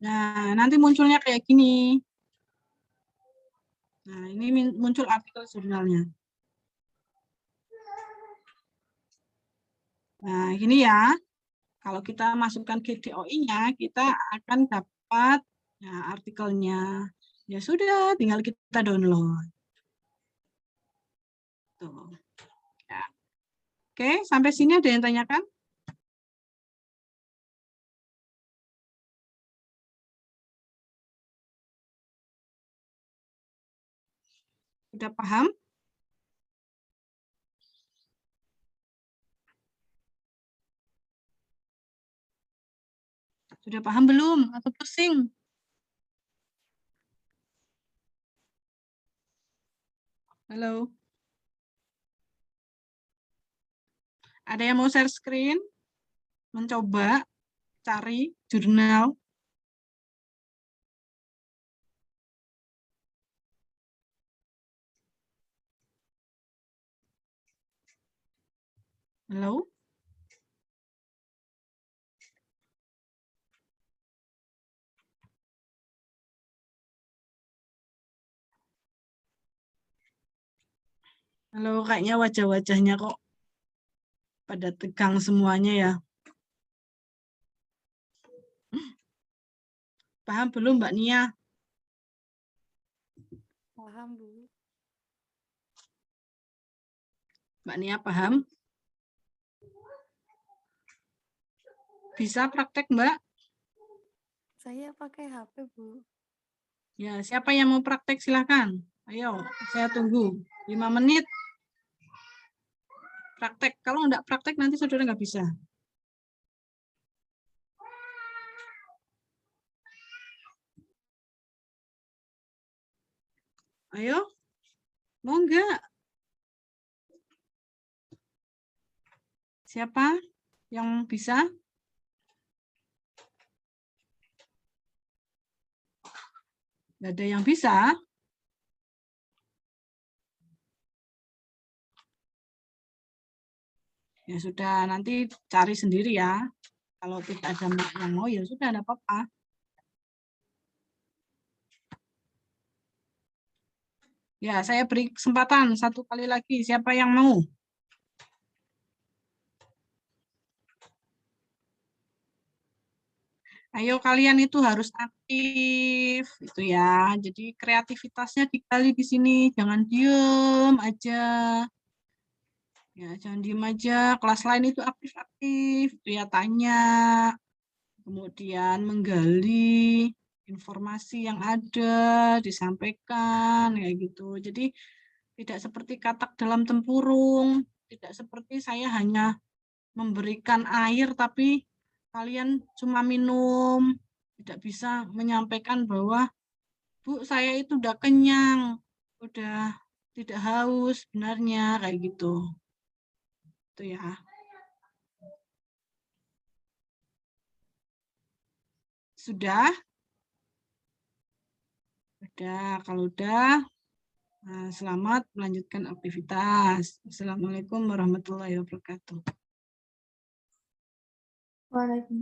Nah, nanti munculnya kayak gini. Nah, ini muncul artikel jurnalnya. Nah, ini ya. Kalau kita masukkan ke DOI-nya, kita akan dapat artikelnya. Ya sudah, tinggal kita download. Tuh. Ya. Oke, sampai sini ada yang tanyakan? Sudah paham? Sudah paham belum? Atau pusing? Halo? Ada yang mau share screen? Mencoba cari jurnal? Halo? Halo, kayaknya wajah-wajahnya kok pada tegang semuanya ya. Paham belum Mbak Nia? Paham, Bu. Mbak Nia paham? Bisa praktek Mbak? Saya pakai HP, Bu. Ya, siapa yang mau praktek silahkan. Ayo, saya tunggu 5 menit. Praktek. Kalau enggak praktek nanti saudara nggak bisa. Ayo, mau enggak? Siapa yang bisa? Nggak ada yang bisa. Ya sudah, nanti cari sendiri ya. Kalau tidak ada yang mau, ya sudah, enggak apa-apa. Ya, saya beri kesempatan 1 kali lagi. Siapa yang mau? Ayo kalian itu harus aktif, itu ya. Jadi kreativitasnya digali di sini, jangan diem aja. Ya, jangan diem aja. Kelas lain itu aktif-aktif, itu ya, tanya, kemudian menggali informasi yang ada, disampaikan kayak gitu. Jadi tidak seperti katak dalam tempurung, tidak seperti saya hanya memberikan air tapi kalian cuma minum, tidak bisa menyampaikan bahwa Bu, saya itu udah kenyang, udah tidak haus sebenarnya kayak gitu. Itu ya. Sudah? Udah, kalau udah Selamat melanjutkan aktivitas. Assalamualaikum warahmatullahi wabarakatuh. Waalaikumsalam.